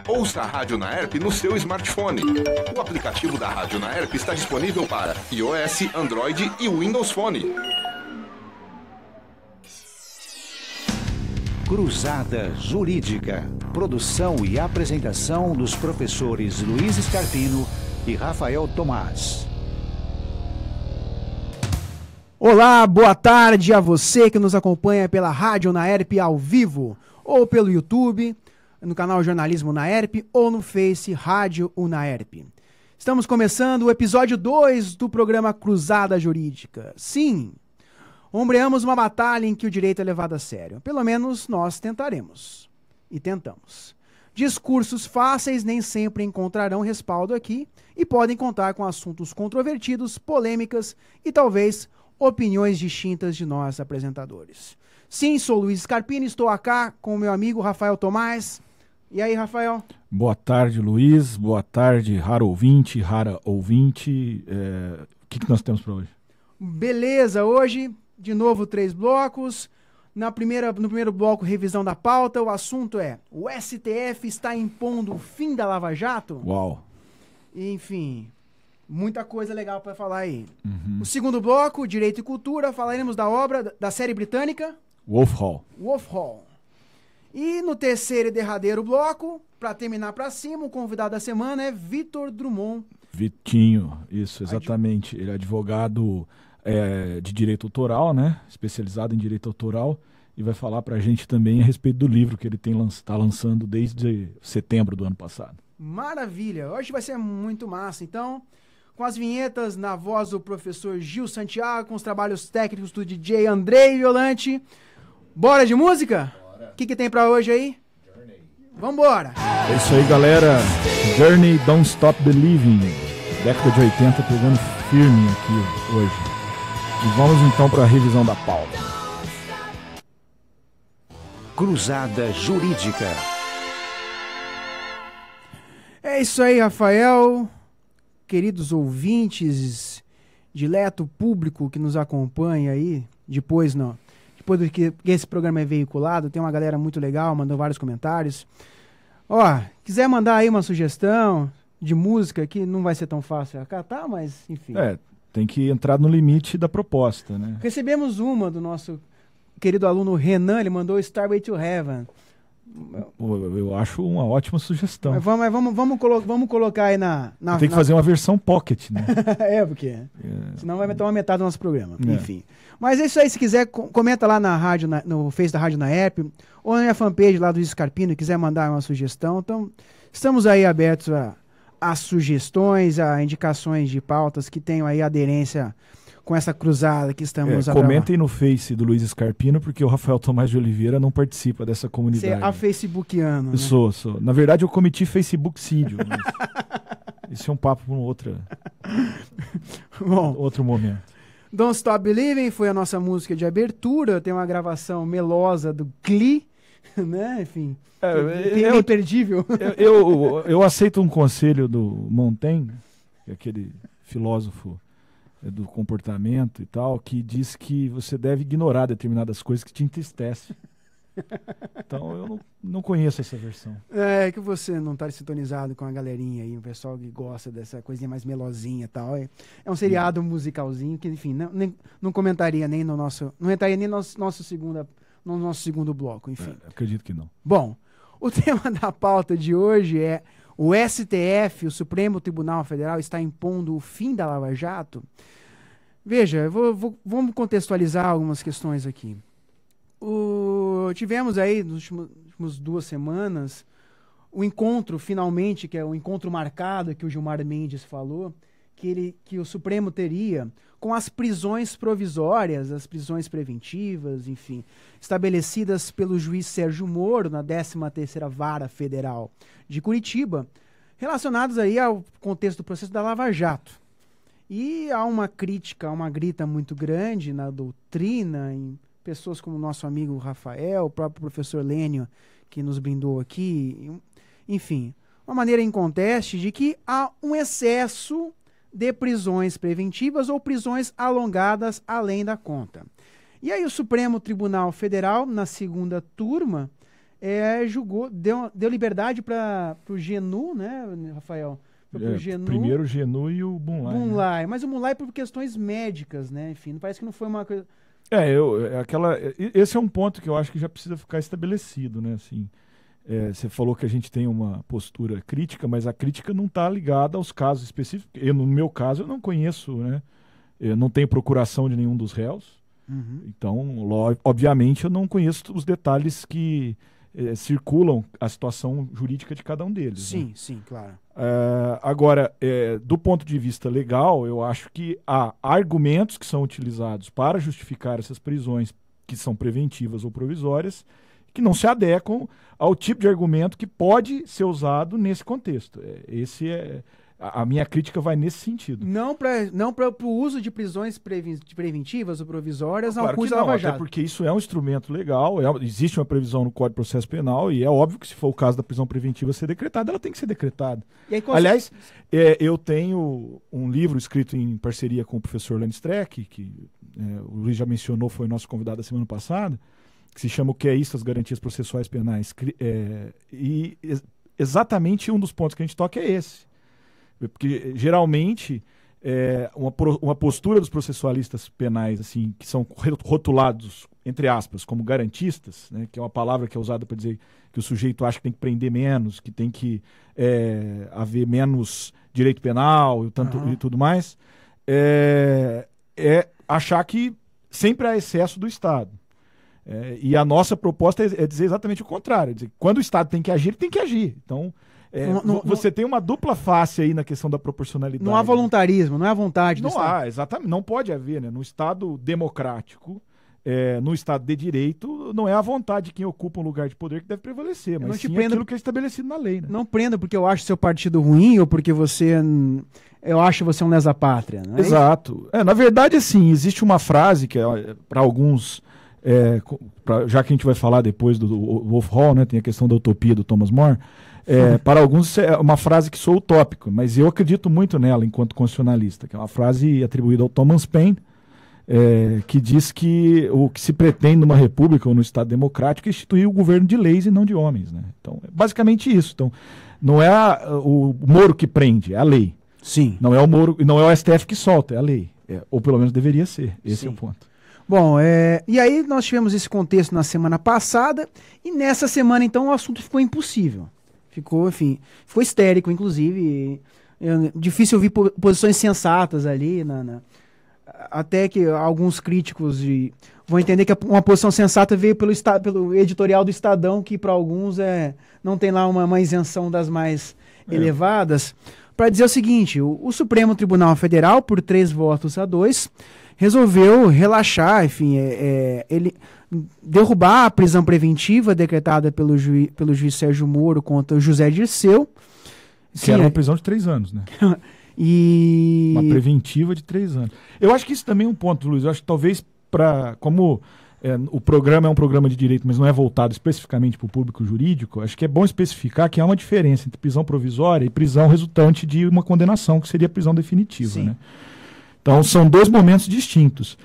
Ouça a Rádio Naerp no seu smartphone. O aplicativo da Rádio Naerp está disponível para iOS, Android e Windows Phone. Cruzada Jurídica. Produção e apresentação dos professores Luiz Scarpino e Rafael Tomás. Olá, boa tarde a você que nos acompanha pela Rádio Naerp ao vivo, ou pelo YouTube, no canal Jornalismo Naerp, ou no Face Rádio Unaerp. Estamos começando o episódio 2 do programa Cruzada Jurídica. Sim, ombreamos uma batalha em que o direito é levado a sério. Pelo menos nós tentaremos. E tentamos. Discursos fáceis nem sempre encontrarão respaldo aqui e podem contar com assuntos controvertidos, polêmicas e talvez opiniões distintas de nós apresentadores. Sim, sou Luiz Scarpino, estou aqui com o meu amigo Rafael Tomás. E aí, Rafael? Boa tarde, Luiz. Boa tarde, raro ouvinte, rara ouvinte. O que nós temos para hoje? Beleza, hoje, de novo, 3 blocos. No primeiro bloco, revisão da pauta. O assunto é: o STF está impondo o fim da Lava Jato? Uau! Enfim, muita coisa legal para falar aí. Uhum. O segundo bloco, direito e cultura, falaremos da obra da série britânica Wolf Hall. Wolf Hall. E no terceiro e derradeiro bloco, para terminar para cima, o convidado da semana é Vitor Drummond. Vitinho, isso, exatamente. Ele é advogado de direito autoral, né? Especializado em direito autoral, e vai falar para a gente também a respeito do livro que ele está lançando desde setembro do ano passado. Maravilha! Hoje vai ser muito massa. Então, com as vinhetas na voz do professor Gil Santiago, com os trabalhos técnicos do DJ Andrei Violante. Bora de música? O que tem pra hoje aí? Journey. Vambora! É isso aí, galera. Journey, Don't Stop Believing. Década de 80 pegando firme aqui hoje. E vamos então para a revisão da pauta. Cruzada Jurídica. É isso aí, Rafael. Queridos ouvintes, dileto público que nos acompanha aí, depois do que esse programa é veiculado, tem uma galera muito legal, mandou vários comentários. Ó, quiser mandar aí uma sugestão de música que não vai ser tão fácil acatar, mas enfim. Tem que entrar no limite da proposta, né? Recebemos uma do nosso querido aluno Renan, ele mandou Starway to Heaven. Eu acho uma ótima sugestão. Mas vamos colocar aí na tem que fazer uma versão pocket, né? Porque senão vai tomar metade do nosso programa. Enfim. Mas é isso aí, se quiser, comenta lá na rádio, no Face da Rádio Naerp, ou na minha fanpage lá do Scarpino, quiser mandar uma sugestão. Então, estamos aí abertos a sugestões, a indicações de pautas que tenham aí aderência com essa cruzada que estamos a comentem no Face do Luiz Scarpino, porque o Rafael Tomás de Oliveira não participa dessa comunidade. Você é Facebookiano, né? Sou. Na verdade, eu cometi Facebookcídio. Isso é um papo para outro momento. Don't Stop Believing foi a nossa música de abertura. Tem uma gravação melosa do Glee, né? Enfim, é imperdível. Eu aceito um conselho do Montaigne, aquele filósofo do comportamento e tal, que diz que você deve ignorar determinadas coisas que te entristecem. Então eu não conheço essa versão. É que você não está sintonizado com a galerinha aí, o pessoal que gosta dessa coisinha mais melosinha e tal. É um seriado musicalzinho que, enfim, não comentaria nem no nosso. Não entraria nem no nosso segundo bloco, enfim. Acredito que não. Bom, o tema da pauta de hoje é: o STF, o Supremo Tribunal Federal, está impondo o fim da Lava Jato? Veja, vamos contextualizar algumas questões aqui. Tivemos aí, nas últimas 2 semanas, o encontro, finalmente, que é o encontro marcado que o Gilmar Mendes falou, que o Supremo teria com as prisões provisórias, as prisões preventivas, enfim, estabelecidas pelo juiz Sérgio Moro na 13ª Vara Federal de Curitiba, relacionados aí ao contexto do processo da Lava Jato. E há uma crítica, uma grita muito grande na doutrina, em pessoas como o nosso amigo Rafael, o próprio professor Lênio, que nos brindou aqui, enfim, uma maneira inconteste de que há um excesso de prisões preventivas ou prisões alongadas além da conta. E aí o Supremo Tribunal Federal, na segunda turma, julgou, deu liberdade para o Genu, né, Rafael? Primeiro o Genu e o Bunlai. Né? Mas o Bunlai por questões médicas, né? Enfim, parece que não foi uma coisa... Esse é um ponto que eu acho que já precisa ficar estabelecido, né? Assim, você falou que a gente tem uma postura crítica, mas a crítica não está ligada aos casos específicos. No meu caso, eu não conheço, né? Eu não tenho procuração de nenhum dos réus. Uhum. Então, obviamente, eu não conheço os detalhes que circulam a situação jurídica de cada um deles. Sim, né? Sim, claro. Agora, do ponto de vista legal, eu acho que há argumentos que são utilizados para justificar essas prisões que são preventivas ou provisórias que não se adequam ao tipo de argumento que pode ser usado nesse contexto. A minha crítica vai nesse sentido. Não para o uso de prisões preventivas ou provisórias ao curso da Lava Jato. Até porque isso é um instrumento legal, existe uma previsão no Código de Processo Penal e é óbvio que se for o caso da prisão preventiva ser decretada, ela tem que ser decretada. E aí, aliás, eu tenho um livro escrito em parceria com o professor Lenny Streck, que o Luiz já mencionou, foi nosso convidado da semana passada, que se chama O que é isso, as garantias processuais penais. Exatamente um dos pontos que a gente toca é esse. Porque, geralmente, uma postura dos processualistas penais, assim, que são rotulados, entre aspas, como garantistas, né, que é uma palavra que é usada para dizer que o sujeito acha que tem que prender menos, que tem que haver menos direito penal e tudo mais, achar que sempre há excesso do Estado. E a nossa proposta é dizer exatamente o contrário. É dizer, quando o Estado tem que agir, ele tem que agir. Então... você tem uma dupla face aí na questão da proporcionalidade. Não há voluntarismo, não é a vontade do Estado. Não há, exatamente. Não pode haver, né? No Estado democrático, no Estado de direito, não é a vontade de quem ocupa um lugar de poder que deve prevalecer, mas sim aquilo que é estabelecido na lei. Né? Não prenda porque eu acho seu partido ruim ou porque eu acho você um lesa-pátria. Né? Exato. Na verdade, assim, existe uma frase que para alguns... já que a gente vai falar depois do Wolf Hall, né? Tem a questão da utopia do Thomas More. Para alguns é uma frase que sou utópico, mas eu acredito muito nela enquanto constitucionalista, que é uma frase atribuída ao Thomas Paine, que diz que o que se pretende numa república ou no Estado democrático é instituir o governo de leis e não de homens. Né? Então, é basicamente isso. Então, não é o Moro que prende, é a lei. Sim. Não é o Moro, não é o STF que solta, é a lei. Ou pelo menos deveria ser. Esse é o ponto. Bom, e aí nós tivemos esse contexto na semana passada, e nessa semana, então, o assunto ficou impossível. Ficou histérico, inclusive. Difícil ouvir posições sensatas ali. Até que alguns críticos vão entender que uma posição sensata veio pelo editorial do Estadão, que para alguns não tem lá uma isenção das mais elevadas. Para dizer o seguinte, o Supremo Tribunal Federal, por 3-2, resolveu relaxar, ele derrubar a prisão preventiva decretada pelo juiz Sérgio Moro contra o José Dirceu. Que era uma prisão de 3 anos, né? Uma preventiva de 3 anos. Eu acho que isso também é um ponto, Luiz. Eu acho que talvez como o programa é um programa de direito, mas não é voltado especificamente para o público jurídico, acho que é bom especificar que há uma diferença entre prisão provisória e prisão resultante de uma condenação, que seria a prisão definitiva, né? Então, são 2 momentos distintos.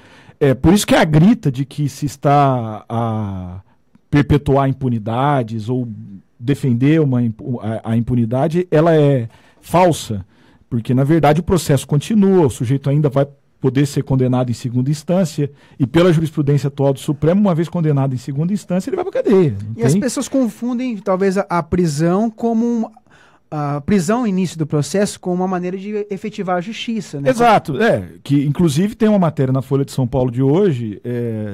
Por isso que a grita de que se está a perpetuar impunidades ou defender a impunidade, ela é falsa, porque, na verdade, o processo continua, o sujeito ainda vai poder ser condenado em segunda instância, e pela jurisprudência atual do Supremo, uma vez condenado em segunda instância, ele vai para a cadeia. As pessoas confundem, talvez, a prisão como a prisão no início do processo como uma maneira de efetivar a justiça, né? Exato, que inclusive tem uma matéria na Folha de São Paulo de hoje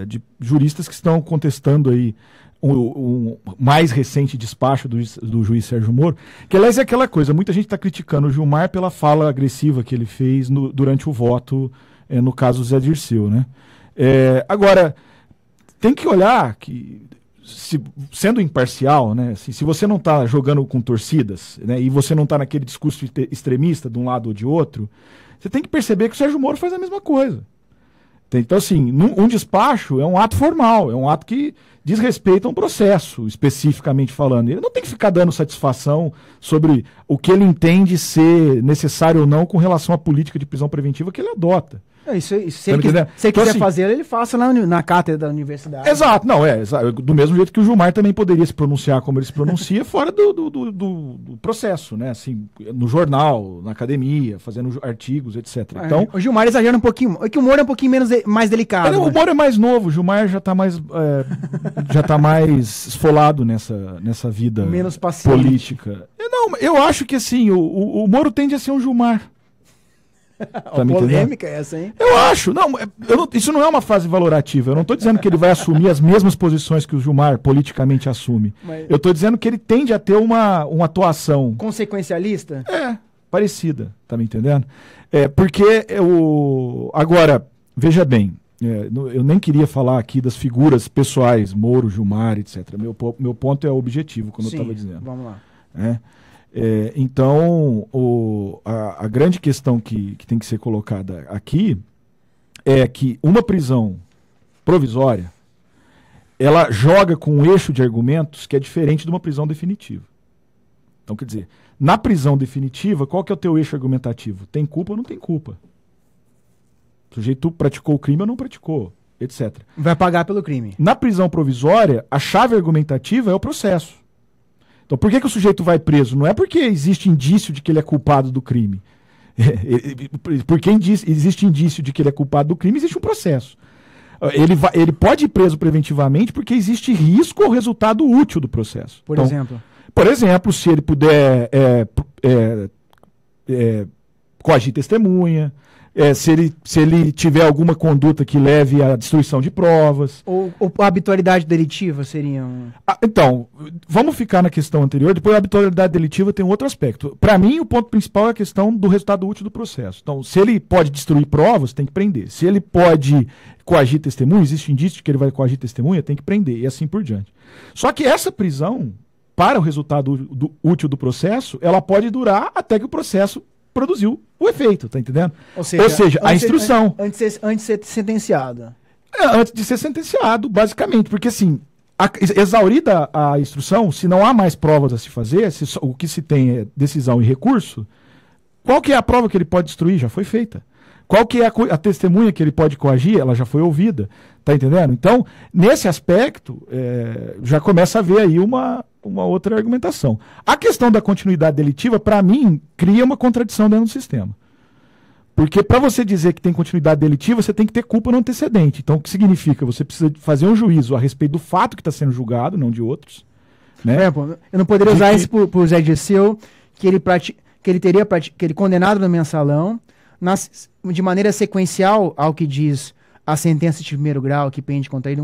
de juristas que estão contestando aí o mais recente despacho do juiz Sérgio Moro, que aliás é aquela coisa, muita gente está criticando o Gilmar pela fala agressiva que ele fez durante o voto no caso do Zé Dirceu, né? Agora, tem que olhar que sendo imparcial, né, assim, se você não está jogando com torcidas, né, e você não está naquele discurso extremista de um lado ou de outro, você tem que perceber que o Sérgio Moro faz a mesma coisa. Então, assim, um despacho é um ato formal, é um ato que diz respeito a um processo, especificamente falando. Ele não tem que ficar dando satisfação sobre o que ele entende ser necessário ou não com relação à política de prisão preventiva que ele adota. Se ele quiser então, assim, fazer, ele faça lá na cátedra da universidade. Exato, não, do mesmo jeito que o Gilmar também poderia se pronunciar como ele se pronuncia, fora do processo, né? Assim, no jornal, na academia, fazendo artigos, etc. Então, o Gilmar exagera um pouquinho, é que o Moro é um pouquinho mais delicado. O Moro é mais novo, o Gilmar já está mais esfolado nessa vida menos paciente. Política. Não, eu acho que assim, o Moro tende a ser um Gilmar. Tá polêmica é essa, hein? Eu acho. Isso não é uma fase valorativa. Eu não estou dizendo que ele vai assumir as mesmas posições que o Gilmar politicamente assume. Eu estou dizendo que ele tende a ter uma atuação... Consequencialista? Parecida. Tá me entendendo? Porque agora, veja bem, eu nem queria falar aqui das figuras pessoais, Moro, Gilmar, etc. Meu ponto é objetivo, como eu estava dizendo. Vamos lá. Então, a grande questão que tem que ser colocada aqui é que uma prisão provisória, ela joga com um eixo de argumentos que é diferente de uma prisão definitiva. Então, quer dizer, na prisão definitiva, qual que é o teu eixo argumentativo? Tem culpa ou não tem culpa? O sujeito praticou o crime ou não praticou, etc. Vai pagar pelo crime. Na prisão provisória, a chave argumentativa é o processo. Então, por que o sujeito vai preso? Não é porque existe indício de que ele é culpado do crime. Porque existe indício de que ele é culpado do crime, existe um processo. Ele pode ir preso preventivamente porque existe risco ao resultado útil do processo. Por exemplo, se ele puder coagir testemunha, se ele tiver alguma conduta que leve à destruição de provas. Ou a habitualidade delitiva seria Então, vamos ficar na questão anterior, depois a habitualidade delitiva tem um outro aspecto. Para mim, o ponto principal é a questão do resultado útil do processo. Então, se ele pode destruir provas, tem que prender. Se ele pode coagir testemunha, existe indício de que ele vai coagir testemunha, tem que prender, e assim por diante. Só que essa prisão, para o resultado útil do processo, ela pode durar até que o processo produziu o efeito, tá entendendo? Ou seja, a instrução. Antes de ser sentenciado. Antes de ser sentenciado, basicamente. Porque, assim, exaurida a instrução, se não há mais provas a se fazer, o que se tem é decisão e recurso, qual que é a prova que ele pode destruir? Já foi feita. Qual que é a testemunha que ele pode coagir? Ela já foi ouvida. Tá entendendo? Então, nesse aspecto, já começa a haver aí uma outra argumentação. A questão da continuidade delitiva, para mim, cria uma contradição dentro do sistema. Porque para você dizer que tem continuidade delitiva, você tem que ter culpa no antecedente. Então, o que significa? Você precisa fazer um juízo a respeito do fato que está sendo julgado, não de outros. Né? Eu não poderia usar isso por Zé Dirceu, que ele condenado no mensalão, de maneira sequencial ao que diz a sentença de primeiro grau que pende contra ele,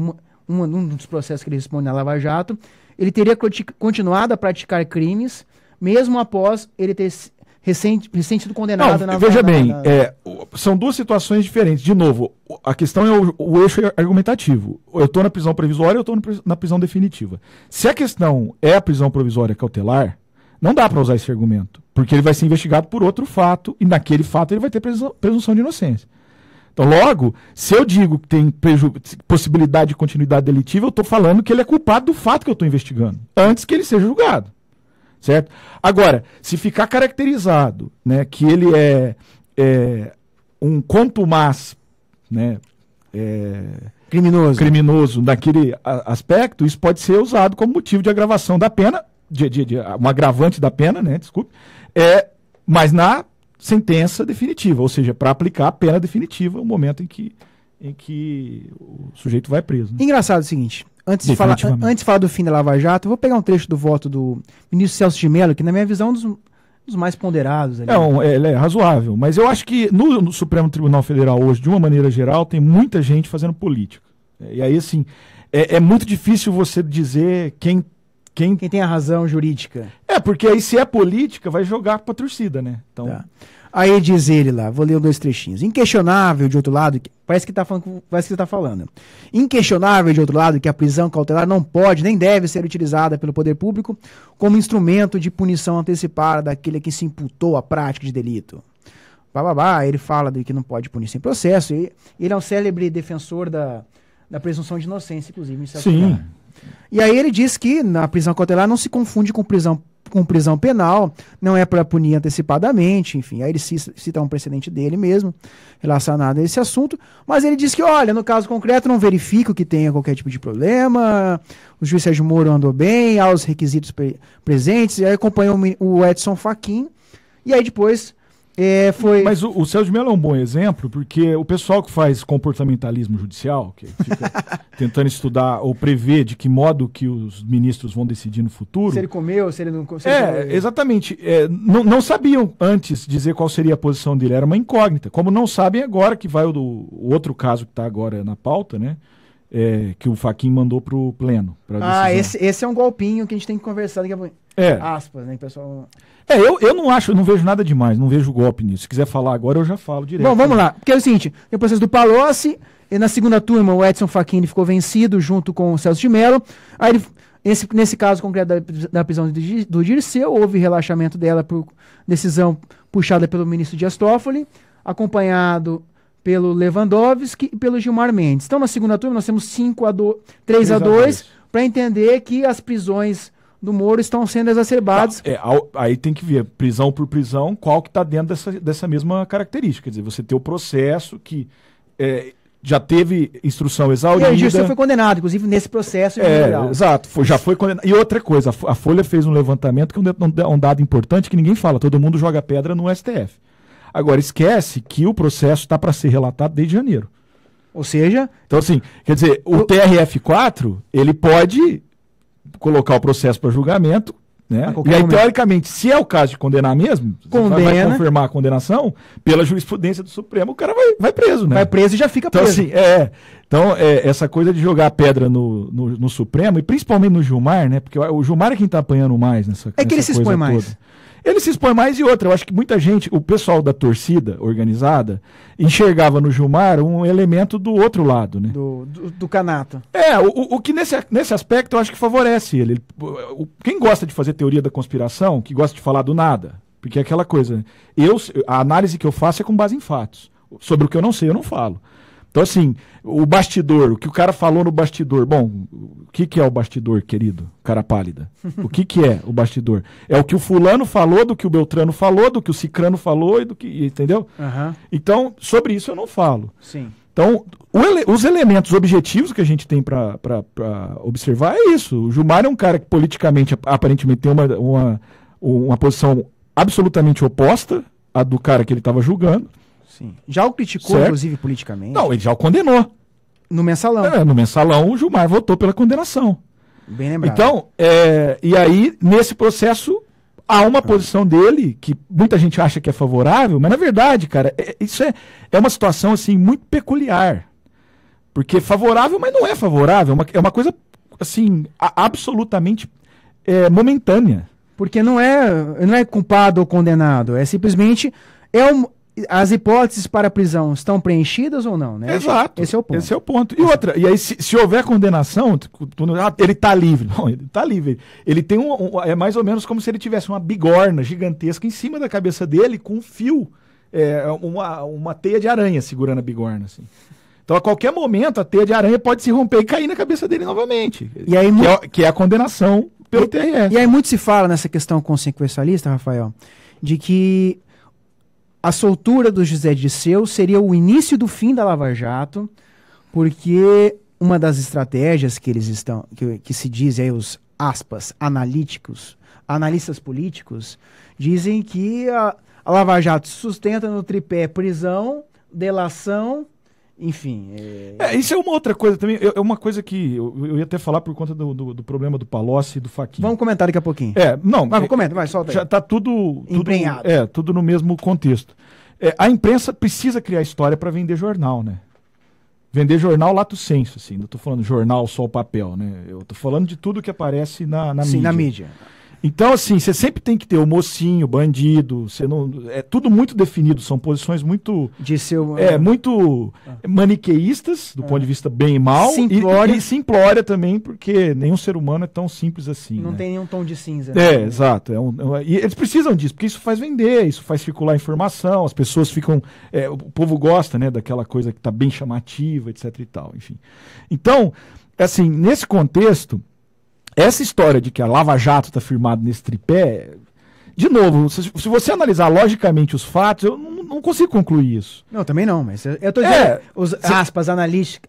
um dos processos que ele responde na Lava Jato, ele teria continuado a praticar crimes, mesmo após ele ter recém sido condenado. Veja bem, são duas situações diferentes. De novo, a questão é o eixo argumentativo. Eu estou na prisão provisória, eu estou na prisão definitiva. Se a questão é a prisão provisória cautelar, não dá para usar esse argumento, porque ele vai ser investigado por outro fato, e naquele fato ele vai ter presunção de inocência. Então, logo, se eu digo que tem possibilidade de continuidade delitiva, eu estou falando que ele é culpado do fato que eu estou investigando, antes que ele seja julgado. Certo? Agora, se ficar caracterizado, né, que ele é um contumaz, né, criminoso naquele aspecto, isso pode ser usado como motivo de agravação da pena, um agravante da pena, né, desculpe, mas na sentença definitiva, ou seja, para aplicar a pena definitiva no momento em que o sujeito vai preso. Né? Engraçado o seguinte, antes de falar do fim da Lava Jato, eu vou pegar um trecho do voto do ministro Celso de Mello, que na minha visão é um dos mais ponderados. Ali. Ele é razoável, mas eu acho que no Supremo Tribunal Federal hoje, de uma maneira geral, tem muita gente fazendo política. E aí, assim, é muito difícil você dizer quem tem a razão jurídica. Porque aí se é política, vai jogar pra torcida, né? Então... Tá. Aí diz ele lá, vou ler 2 trechinhos. Inquestionável, de outro lado, parece que você tá falando. Inquestionável, de outro lado, que a prisão cautelar não pode nem deve ser utilizada pelo poder público como instrumento de punição antecipada daquele que se imputou a prática de delito. Ele fala de que não pode punir sem processo, e ele é um célebre defensor da presunção de inocência, inclusive. Sim, E aí ele diz que na prisão cautelar não se confunde com prisão penal, não é para punir antecipadamente, enfim. Aí ele cita um precedente dele mesmo relacionado a esse assunto, mas ele diz que, olha, no caso concreto não verifica que tenha qualquer tipo de problema, o juiz Sérgio Moro andou bem, há os requisitos presentes, e aí acompanhou o Edson Fachin, e aí depois foi... Mas o Celso de Mello é um bom exemplo, porque o pessoal que faz comportamentalismo judicial, que fica tentando estudar ou prever de que modo que os ministros vão decidir no futuro... Se ele comeu, se ele não... Exatamente. Não sabiam antes dizer qual seria a posição dele, era uma incógnita. Como não sabem agora, que vai o outro caso que está agora na pauta, né? Que o Fachin mandou para o pleno. Esse é um golpinho que a gente tem que conversar daqui a pouco. Aspas, né, pessoal? Eu não vejo nada demais, não vejo golpe nisso. Se quiser falar agora, eu já falo direto. Bom, vamos lá. Porque é o seguinte, tem o processo do Palocci, e na segunda turma o Edson Fachin ficou vencido junto com o Celso de Mello. Aí, nesse caso concreto da prisão do Dirceu, houve relaxamento dela por decisão puxada pelo ministro Dias Toffoli, acompanhado pelo Lewandowski e pelo Gilmar Mendes. Então, na segunda turma, nós temos 3-2, para entender que as prisões do Moro estão sendo exacerbadas. Aí tem que ver, prisão por prisão, qual que está dentro dessa mesma característica. Quer dizer, você ter o processo que já teve instrução exaurida. E o Dirceu foi condenado, inclusive, nesse processo. Exato, já foi condenado. E outra coisa, a Folha fez um levantamento que é um dado importante que ninguém fala, todo mundo joga pedra no STF. Agora, esquece que o processo está para ser relatado desde janeiro. Ou seja... Então, assim, quer dizer, o TRF4, ele pode colocar o processo para julgamento, né? E aí, teoricamente, se é o caso de condenar mesmo, vai confirmar a condenação, pela jurisprudência do Supremo, o cara vai preso, né? Vai preso e já fica preso. Então, assim, essa coisa de jogar pedra no Supremo, e principalmente no Gilmar, né? Porque o Gilmar é quem está apanhando mais nessa que ele se expõe mais. Ele se expõe mais e outra. Eu acho que muita gente, o pessoal da torcida organizada, enxergava no Gilmar um elemento do outro lado, né? Do canato. O que nesse aspecto eu acho que favorece ele. Quem gosta de fazer teoria da conspiração, que gosta de falar do nada, porque é aquela coisa, a análise que eu faço é com base em fatos. Sobre o que eu não sei, eu não falo. Então, assim, o bastidor, o que o cara falou no bastidor. Bom, o que é o bastidor, querido? Cara pálida. O que é o bastidor? É o que o fulano falou, do que o Beltrano falou, do que o Cicrano falou e do que... Entendeu? Uhum. Então, sobre isso eu não falo. Sim. Então, os elementos objetivos que a gente tem para observar é isso. O Gilmar é um cara que politicamente, aparentemente, tem uma posição absolutamente oposta à do cara que ele estava julgando. Sim. Já o criticou, certo? Inclusive, politicamente. Não, ele já o condenou. No mensalão. No mensalão, o Gilmar votou pela condenação. Bem lembrado. Então, e aí, nesse processo, há uma posição dele que muita gente acha que é favorável, mas na verdade, cara, isso é uma situação, assim, muito peculiar. Porque favorável, mas não é favorável. É uma coisa, assim, absolutamente momentânea. Porque não é culpado ou condenado. É simplesmente... As hipóteses para a prisão estão preenchidas ou não, né? Exato. Esse é o ponto. Esse é o ponto. E outra, e aí se houver condenação, ele está livre. Não, ele está livre. Ele tem é mais ou menos como se ele tivesse uma bigorna gigantesca em cima da cabeça dele com um fio, uma teia de aranha segurando a bigorna, assim. Então, a qualquer momento, a teia de aranha pode se romper e cair na cabeça dele novamente. E aí, que é a condenação pelo TRF. E aí muito se fala nessa questão consequencialista, Rafael, de que a soltura do José Dirceu seria o início do fim da Lava Jato, porque uma das estratégias que eles estão, que se dizem aí os aspas, analistas políticos, dizem que a Lava Jato se sustenta no tripé prisão, delação, enfim. Isso é uma outra coisa também, é uma coisa que eu ia até falar por conta do problema do Palocci e do Fachin. Vamos comentar daqui a pouquinho. Solta aí. Já está tudo empenhado. Tudo no mesmo contexto. A imprensa precisa criar história para vender jornal, né? Vender jornal lato sensu, assim. Não estou falando jornal só o papel, né? Eu estou falando de tudo que aparece na mídia. Sim, na mídia. Então, assim, você sempre tem que ter o mocinho, o bandido, é tudo muito definido, são posições muito... muito maniqueístas, do ponto de vista bem e mal, e simplória também, porque nenhum ser humano é tão simples assim. Não né? tem nenhum tom de cinza. Exato. E eles precisam disso, porque isso faz vender, isso faz circular informação, as pessoas ficam... o povo gosta, né, daquela coisa que está bem chamativa, etc e tal, enfim. Então... assim, nesse contexto, essa história de que a Lava Jato está firmada nesse tripé, de novo, se você analisar logicamente os fatos, eu não consigo concluir isso. Não, também não, mas eu estou dizendo, os aspas, analistas.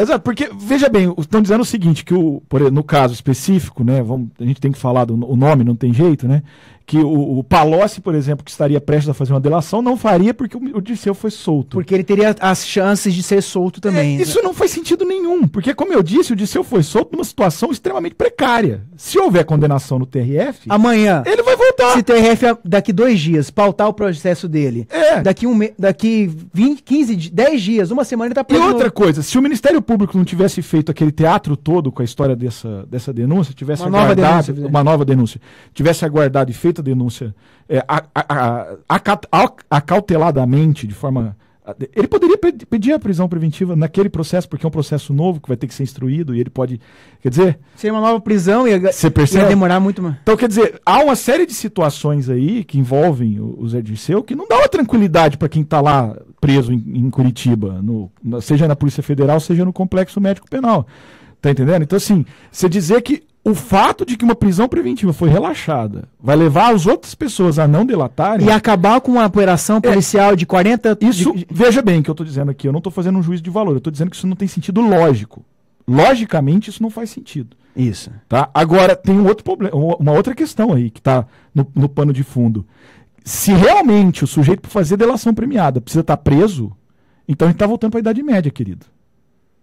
Exato, porque, veja bem, estão dizendo o seguinte, que no caso específico, né, a gente tem que falar o nome, não tem jeito, né, que o Palocci, por exemplo, que estaria prestes a fazer uma delação, não faria porque o Dirceu foi solto. Porque ele teria as chances de ser solto também. Isso não faz sentido nenhum, porque, como eu disse, o Dirceu foi solto numa situação extremamente precária. Se houver condenação no TRF, amanhã, ele vai voltar. Se TRF, daqui 2 dias, pautar o processo dele, daqui 10 dias, uma semana ele está preso. E outra coisa, se o Ministério Público não tivesse feito aquele teatro todo com a história dessa denúncia, tivesse aguardado uma nova denúncia, tivesse aguardado e feito a denúncia acauteladamente, de forma... Ele poderia pedir a prisão preventiva naquele processo, porque é um processo novo que vai ter que ser instruído e ele pode... Quer dizer... Seria uma nova prisão e ia demorar muito mais. Então, quer dizer, há uma série de situações aí que envolvem o Zé Dirceu que não dá uma tranquilidade para quem está lá preso em Curitiba, seja na Polícia Federal, seja no Complexo Médico Penal. Tá entendendo? Então, assim, você dizer que o fato de que uma prisão preventiva foi relaxada vai levar as outras pessoas a não delatarem... E acabar com uma operação policial de 40... Veja bem o que eu estou dizendo aqui, eu não estou fazendo um juízo de valor, eu estou dizendo que isso não tem sentido lógico. Logicamente, isso não faz sentido. Isso. Tá? Agora, tem um outro problema, uma outra questão aí, que está no pano de fundo. Se realmente o sujeito, para fazer delação premiada, precisa estar preso, então a gente está voltando para a Idade Média, querido.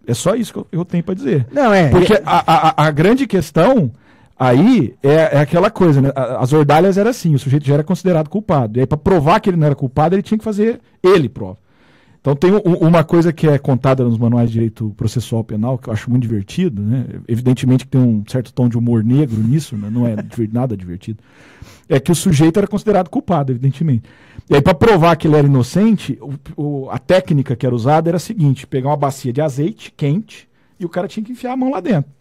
É só isso que eu tenho para dizer. Porque a grande questão aí é aquela coisa, né? As ordalhas eram assim, o sujeito já era considerado culpado. E aí, para provar que ele não era culpado, ele tinha que fazer prova. Então tem uma coisa que é contada nos manuais de direito processual penal, que eu acho muito divertido, né? Evidentemente que tem um certo tom de humor negro nisso, né? Não é nada divertido. É que o sujeito era considerado culpado, evidentemente. E aí, para provar que ele era inocente, a técnica que era usada era a seguinte: pegar uma bacia de azeite quente e o cara tinha que enfiar a mão lá dentro.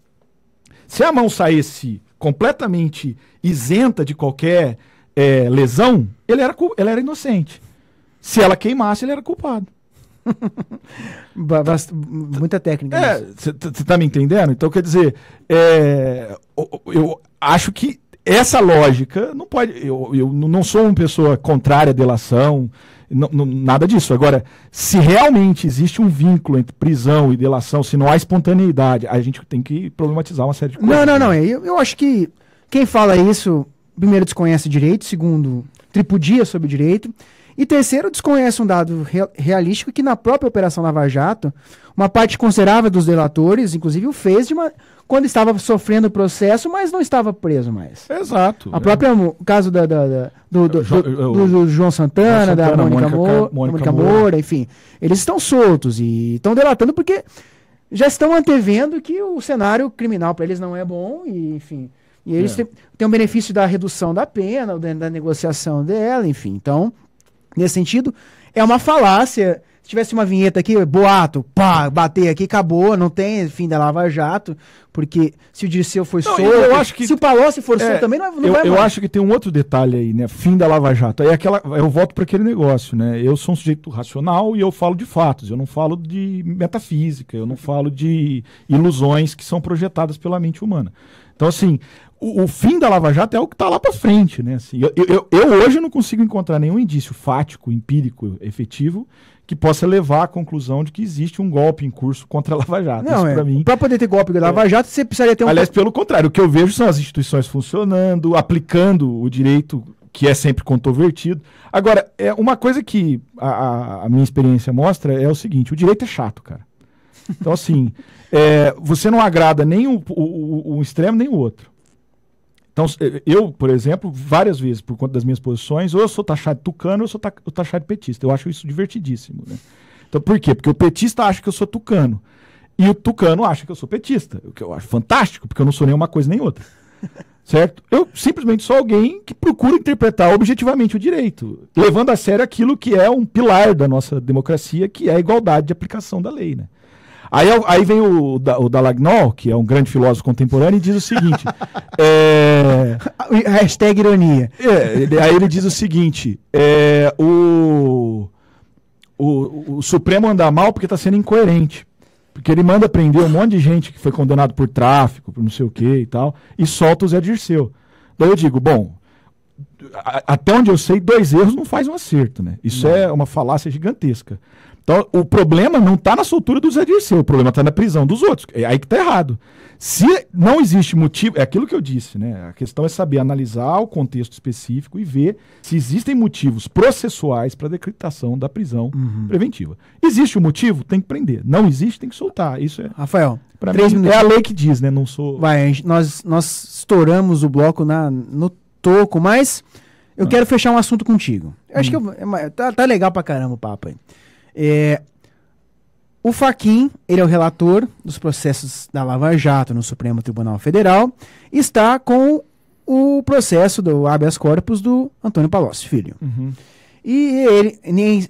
Se a mão saísse completamente isenta de qualquer lesão, ele era inocente. Se ela queimasse, ele era culpado. Muita técnica. Você tá me entendendo? Então, quer dizer, eu acho que essa lógica não pode... Eu não sou uma pessoa contrária à delação, nada disso. Agora, se realmente existe um vínculo entre prisão e delação, se não há espontaneidade, a gente tem que problematizar uma série de coisas. Não. Eu acho que quem fala isso, primeiro, desconhece direito, segundo, tripudia sobre o direito, e terceiro, desconhece um dado realístico que na própria Operação Lava Jato, uma parte considerável dos delatores, inclusive, o fez quando estava sofrendo o processo, mas não estava preso mais. Exato. O caso do João Santana, da Mônica Moura, enfim. Eles estão soltos e estão delatando porque já estão antevendo que o cenário criminal para eles não é bom, e enfim. E eles têm o benefício da redução da pena, da negociação dela, enfim. Então, nesse sentido, é uma falácia. Se tivesse uma vinheta aqui, boato, bater aqui, acabou, não tem fim da Lava Jato, porque se o Dirceu foi solto, se o Palocci for solto também, não vai mais. Eu acho que tem um outro detalhe aí, né? Fim da Lava Jato. Eu volto para aquele negócio, né? Eu sou um sujeito racional e eu falo de fatos, eu não falo de metafísica, eu não falo de ilusões que são projetadas pela mente humana. Então, assim, o fim da Lava Jato é o que está lá para frente, né? Assim, eu hoje não consigo encontrar nenhum indício fático, empírico, efetivo, que possa levar à conclusão de que existe um golpe em curso contra a Lava Jato. Não, para poder ter golpe da Lava Jato, você precisaria ter um... Aliás, pelo contrário, o que eu vejo são as instituições funcionando, aplicando o direito que é sempre controvertido. Agora, uma coisa que a minha experiência mostra é o seguinte: o direito é chato, cara. Então, assim, você não agrada nem um extremo nem o outro. Então, eu, por exemplo, várias vezes, por conta das minhas posições, ou eu sou taxado de tucano ou eu sou taxado de petista. Eu acho isso divertidíssimo, né? Então, por quê? Porque o petista acha que eu sou tucano. E o tucano acha que eu sou petista. O que eu acho fantástico, porque eu não sou nenhuma coisa nem outra. Certo? Eu simplesmente sou alguém que procura interpretar objetivamente o direito, levando a sério aquilo que é um pilar da nossa democracia, que é a igualdade de aplicação da lei, né? Aí vem o Dallagnol, que é um grande filósofo contemporâneo, e diz o seguinte... Hashtag ironia. Aí ele diz o seguinte: o Supremo anda mal porque está sendo incoerente. Porque ele manda prender um monte de gente que foi condenado por tráfico, por não sei o que e tal, e solta o Zé Dirceu. Daí eu digo, bom, até onde eu sei, 2 erros não faz um acerto, né? Isso é uma falácia gigantesca. Então, o problema não está na soltura do Zé Dirceu, o problema está na prisão dos outros. É aí que está errado. Se não existe motivo, é aquilo que eu disse, né? A questão é saber analisar o contexto específico e ver se existem motivos processuais para a decretação da prisão preventiva. Existe um motivo, tem que prender. Não existe, tem que soltar. Isso é. Rafael, Pra mim, é a lei que diz, né? Não sou. Vai, nós estouramos o bloco no toco, mas eu quero fechar um assunto contigo. Eu acho que tá legal pra caramba o papo aí. O Fachin, ele é o relator dos processos da Lava Jato no Supremo Tribunal Federal, está com o processo do habeas corpus do Antônio Palocci Filho. E ele,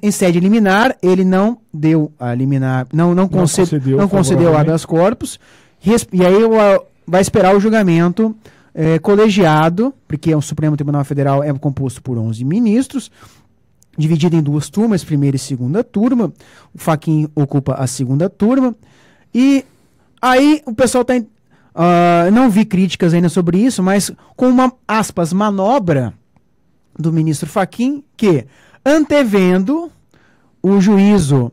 em sede liminar, ele não deu a liminar, não concedeu o habeas corpus, e aí vai esperar o julgamento colegiado, porque o Supremo Tribunal Federal é composto por 11 ministros, dividido em 2 turmas, primeira e segunda turma. O Fachin ocupa a segunda turma. E aí o pessoal está... não vi críticas ainda sobre isso, mas com uma, aspas, manobra do ministro Fachin, que, antevendo o juízo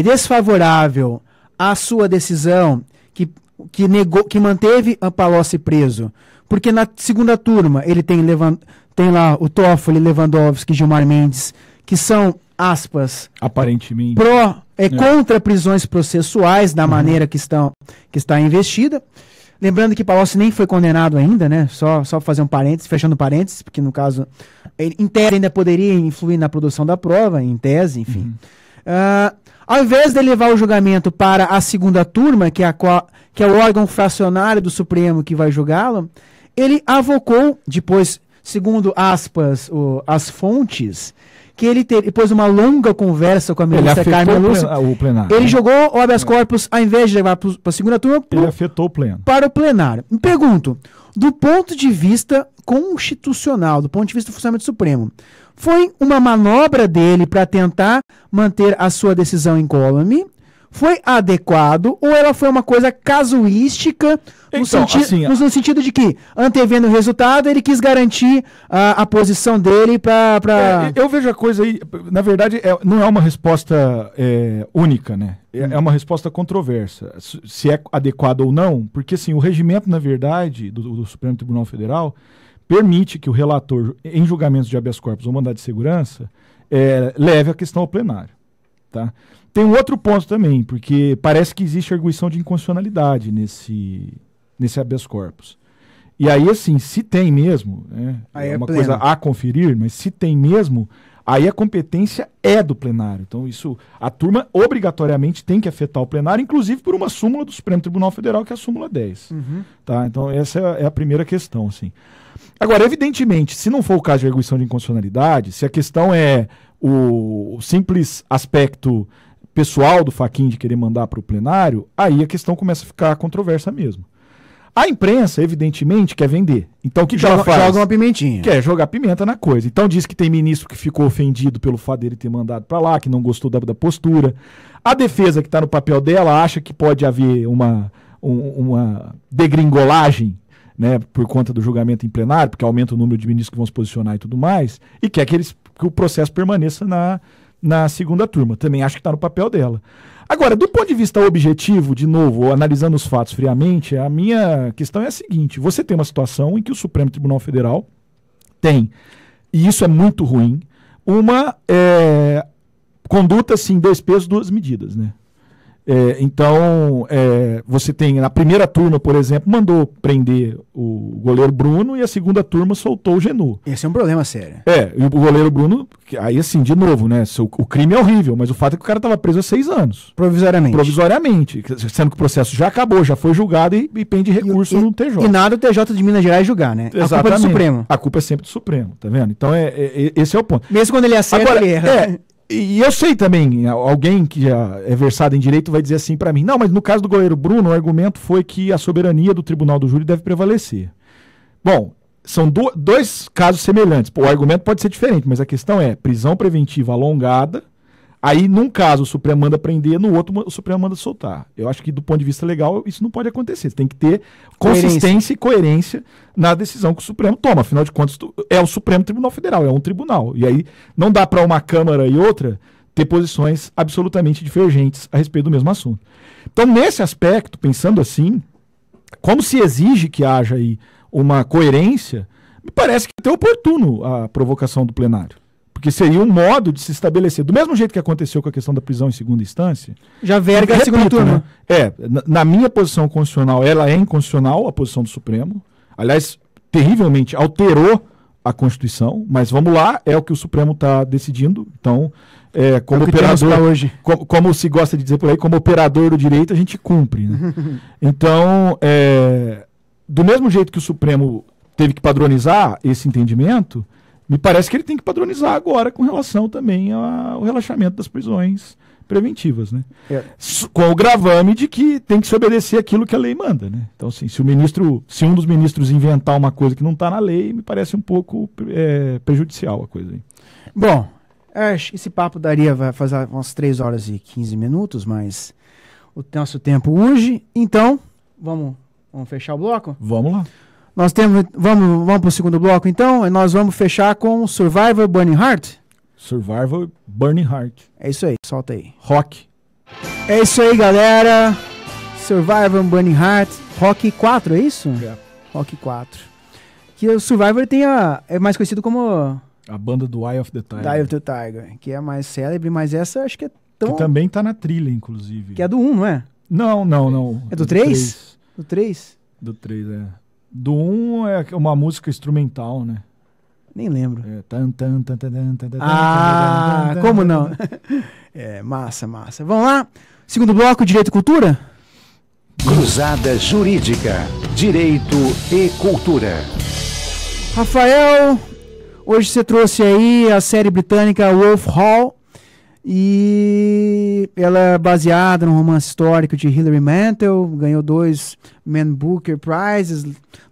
desfavorável à sua decisão, que manteve a Palocci preso, porque na segunda turma ele tem lá o Toffoli, Lewandowski, Gilmar Mendes, que são, aspas, aparentemente contra prisões processuais da maneira que está investida. Lembrando que Palocci nem foi condenado ainda, né? Só fazer um parênteses, fechando parênteses, porque no caso, ele, em tese, ainda poderia influir na produção da prova, em tese, enfim. Ao invés de levar o julgamento para a segunda turma, que é o órgão fracionário do Supremo que vai julgá-lo, ele avocou, depois, segundo aspas, as fontes, que ele depois uma longa conversa com a ministra Carmen Lúcia, ele jogou o habeas corpus, ao invés de levar para a segunda turma, ele afetou o pleno. Para o plenário. Me pergunto, do ponto de vista constitucional, do ponto de vista do funcionamento do Supremo, foi uma manobra dele para tentar manter a sua decisão incólume? Foi adequado ou ela foi uma coisa casuística no sentido de que, antevendo o resultado, ele quis garantir a posição dele para... Eu vejo a coisa aí, na verdade, não é uma resposta única, né? É uma resposta controversa. Se é adequado ou não, porque assim, o regimento, na verdade, do Supremo Tribunal Federal permite que o relator, em julgamentos de habeas corpus ou mandado de segurança, leve a questão ao plenário, tá? Tem um outro ponto também, porque parece que existe arguição de inconstitucionalidade nesse habeas corpus. E aí, assim, se tem mesmo, é uma coisa a conferir, mas se tem mesmo, aí a competência é do plenário. Então, a turma obrigatoriamente tem que afetar o plenário, inclusive por uma súmula do Supremo Tribunal Federal, que é a súmula 10. Tá? Então, essa é a primeira questão, assim. Agora, evidentemente, se não for o caso de arguição de inconstitucionalidade, se a questão é o simples aspecto pessoal do Fachin de querer mandar para o plenário, aí a questão começa a ficar controversa mesmo. A imprensa, evidentemente, quer vender. Então, o que ela faz? Joga uma pimentinha. Quer jogar pimenta na coisa. Então, diz que tem ministro que ficou ofendido pelo fato dele ter mandado para lá, que não gostou da postura. A defesa, que está no papel dela, acha que pode haver uma degringolagem, né, por conta do julgamento em plenário, porque aumenta o número de ministros que vão se posicionar e tudo mais, e quer que o processo permaneça na segunda turma. Também acho que está no papel dela. Agora, do ponto de vista objetivo, de novo, analisando os fatos friamente, a minha questão é a seguinte: você tem uma situação em que o Supremo Tribunal Federal tem, e isso é muito ruim, uma conduta, assim, 2 pesos, 2 medidas, né? Então, você tem, na primeira turma, por exemplo, mandou prender o goleiro Bruno e a segunda turma soltou o Genu. Esse é um problema sério. E o goleiro Bruno, aí assim, de novo, né? O crime é horrível, mas o fato é que o cara estava preso há 6 anos. Provisoriamente. Sendo que o processo já acabou, já foi julgado e pende recurso no TJ. E nada o TJ de Minas Gerais julgar, né? Exatamente. A culpa é do Supremo. A culpa é sempre do Supremo, tá vendo? Então, esse é o ponto. Mesmo quando ele acerta, ele erra. E eu sei também, alguém que já é versado em direito vai dizer assim para mim, não, mas no caso do goleiro Bruno, o argumento foi que a soberania do tribunal do júri deve prevalecer. Bom, são 2 casos semelhantes. O argumento pode ser diferente, mas a questão é prisão preventiva alongada, Aí, num caso, o Supremo manda prender, no outro, o Supremo manda soltar. Eu acho que, do ponto de vista legal, isso não pode acontecer. Você tem que ter consistência e coerência na decisão que o Supremo toma. Afinal de contas, é o Supremo Tribunal Federal, é um tribunal. E aí, não dá para uma Câmara e outra ter posições absolutamente divergentes a respeito do mesmo assunto. Então, nesse aspecto, pensando assim, como se exige que haja aí uma coerência, me parece que é até oportuno a provocação do plenário. Porque seria um modo de se estabelecer. Do mesmo jeito que aconteceu com a questão da prisão em segunda instância. Já verga a segunda turma. Né? Na minha posição constitucional, ela é inconstitucional, a posição do Supremo. Aliás, terrivelmente alterou a Constituição. Mas vamos lá, é o que o Supremo está decidindo. Então, como operador, hoje. Como se gosta de dizer por aí, como operador do direito, a gente cumpre. Né? Então, do mesmo jeito que o Supremo teve que padronizar esse entendimento, me parece que ele tem que padronizar agora com relação também ao relaxamento das prisões preventivas, né? Com o gravame de que tem que se obedecer aquilo que a lei manda, né? Então, assim, se um dos ministros inventar uma coisa que não está na lei, me parece um pouco prejudicial a coisa aí. Bom, esse papo vai fazer umas 3 horas e 15 minutos, mas o nosso tempo urge. Então, vamos fechar o bloco? Vamos lá. Nós temos. Vamos para o segundo bloco, então. Nós vamos fechar com Survivor Burning Heart. Survivor Burning Heart. É isso aí, solta aí. Rock. É isso aí, galera. Survivor Burning Heart. Rock 4, é isso? Rock 4. Que o Survivor é mais conhecido como a banda do Eye of the Tiger. Eye of the Tiger, que é mais célebre, mas essa acho que é tão... Que também tá na trilha, inclusive. Que é do 1, não é? Não. É do 3? Do 3? Do 3, Do 1 é uma música instrumental, né? Nem lembro. É, como não? Massa. Vamos lá? Segundo bloco, Direito e Cultura? Cruzada Jurídica, Direito e Cultura. Rafael, hoje você trouxe aí a série britânica Wolf Hall. E ela é baseada no romance histórico de Hilary Mantel, ganhou 2 Man Booker Prizes,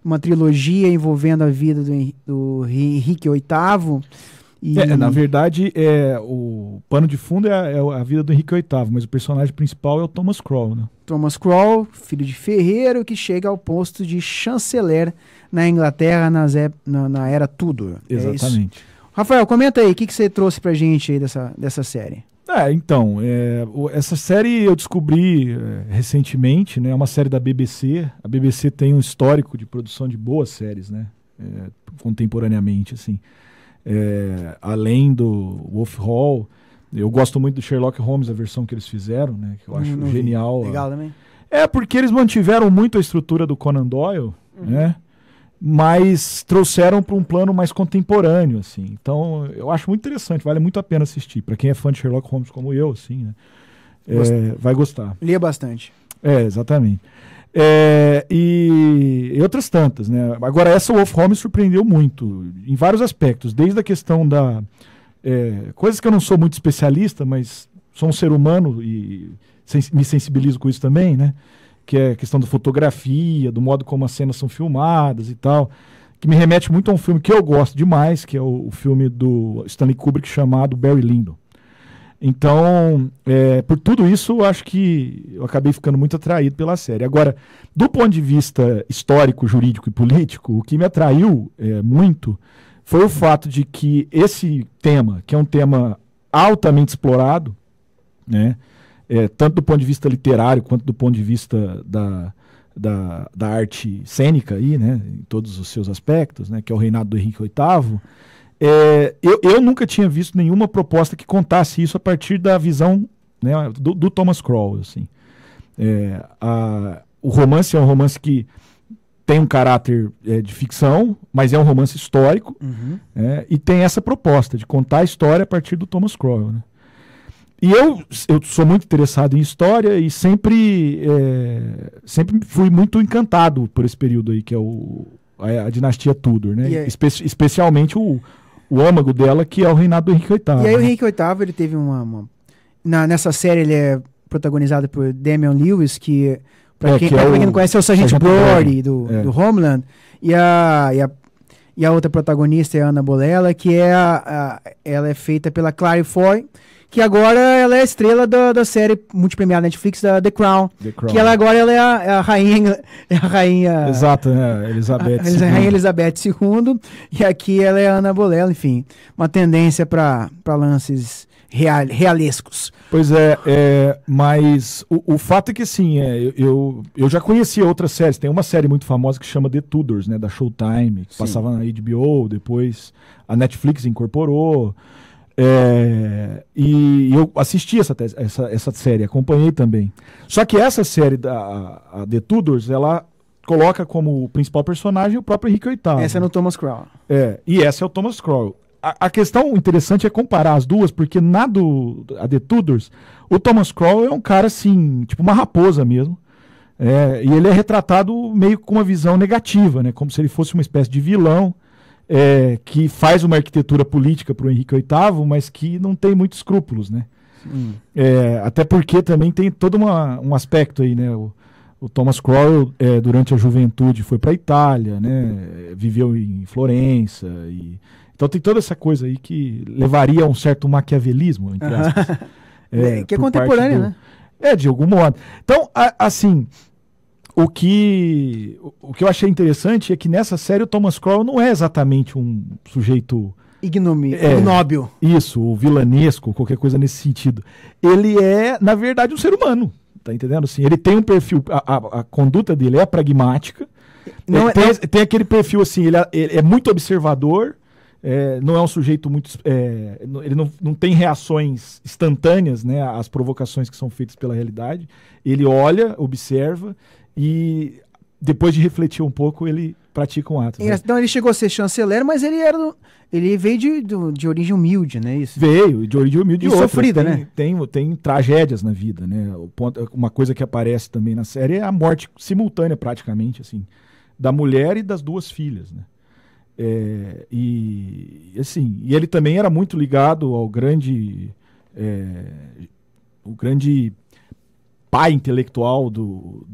uma trilogia envolvendo a vida do Henrique VIII. Na verdade, o pano de fundo é a vida do Henrique VIII, mas o personagem principal é o Thomas Crowe, né? Thomas Crowe, filho de ferreiro, que chega ao posto de chanceler na Inglaterra na era Tudor. Exatamente. Rafael, comenta aí, o que você trouxe pra gente aí dessa série? Essa série eu descobri recentemente, né? É uma série da BBC. A BBC tem um histórico de produção de boas séries, né? Contemporaneamente, assim. Além do Wolf Hall, eu gosto muito do Sherlock Holmes, a versão que eles fizeram, né? Que eu acho genial. Legal também. Porque eles mantiveram muito a estrutura do Conan Doyle, né? Mas trouxeram para um plano mais contemporâneo, assim. Então, eu acho muito interessante, vale muito a pena assistir. Para quem é fã de Sherlock Holmes como eu, assim, né? Vai gostar. Lia bastante. Exatamente. E outras tantas, né? Agora, essa Wolf Hall me surpreendeu muito, em vários aspectos. Desde a questão da... coisas que eu não sou muito especialista, mas sou um ser humano e me sensibilizo com isso também, né? Que é a questão da fotografia, do modo como as cenas são filmadas e tal, que me remete muito a um filme que eu gosto demais, que é o filme do Stanley Kubrick chamado Barry Lyndon. Então, por tudo isso, eu acho que eu acabei ficando muito atraído pela série. Agora, do ponto de vista histórico, jurídico e político, o que me atraiu muito foi o fato de que esse tema, que é um tema altamente explorado, né? Tanto do ponto de vista literário quanto do ponto de vista da arte cênica aí, né, em todos os seus aspectos, né, que é o reinado do Henrique VIII, eu nunca tinha visto nenhuma proposta que contasse isso a partir da visão, né, do Thomas Crowe, assim. O romance é um romance que tem um caráter de ficção, mas é um romance histórico, e tem essa proposta de contar a história a partir do Thomas Crowe, né? E eu sou muito interessado em história e sempre fui muito encantado por esse período aí, que é a dinastia Tudor, né? Especialmente o âmago dela, que é o reinado do Henrique VIII. E aí o Henrique VIII, ele teve nessa série ele é protagonizado por Damian Lewis, que pra quem não conhece é o Sargento Brody do Homeland, e a outra protagonista é a Anna Bolella, que ela é feita pela Claire Foy, que agora ela é a estrela da série multipremiada Netflix, da The Crown. The Crown. Que ela agora ela é a rainha. Exato, né? Elizabeth A Rainha Elizabeth II. E aqui ela é a Ana Bolella, enfim. Uma tendência para lances realescos. Pois mas o fato é que assim, eu já conhecia outras séries. Tem uma série muito famosa que chama The Tudors, né, da Showtime, que passava na HBO, depois a Netflix incorporou. E eu assisti essa série, acompanhei também. Só que essa série, a The Tudors, ela coloca como principal personagem o próprio Henrique VIII. Essa é no Thomas Crown. E essa é o Thomas Crown. A questão interessante é comparar as duas, porque a The Tudors, o Thomas Crown é um cara assim, tipo uma raposa mesmo. E ele é retratado meio com uma visão negativa, né? Como se ele fosse uma espécie de vilão que faz uma arquitetura política para o Henrique VIII, mas que não tem muitos escrúpulos, né? Até porque também tem todo um aspecto aí, né? O Thomas Crown, durante a juventude, foi para a Itália, né? Viveu em Florença então tem toda essa coisa aí que levaria a um certo maquiavelismo, entre aspas. Que é contemporâneo, né? De algum modo. Então, assim, o que eu achei interessante é que nessa série o Thomas Crown não é exatamente um sujeito... ignóbil. Isso, ou vilanesco, qualquer coisa nesse sentido. Ele é, na verdade, um ser humano, tá entendendo? Assim, ele tem um perfil, a conduta dele é pragmática, tem aquele perfil assim, ele é muito observador, não é um sujeito muito... ele não tem reações instantâneas, né, às provocações que são feitas pela realidade. Ele olha, observa e depois de refletir um pouco, ele pratica um ato. Né? Então ele chegou a ser chanceler, mas ele veio de origem humilde, né? Isso. Veio de origem humilde e sofrida, né? Tem tragédias na vida, né? Uma coisa que aparece também na série é a morte simultânea, praticamente, assim, da mulher e das duas filhas, né? E ele também era muito ligado ao grande pai intelectual do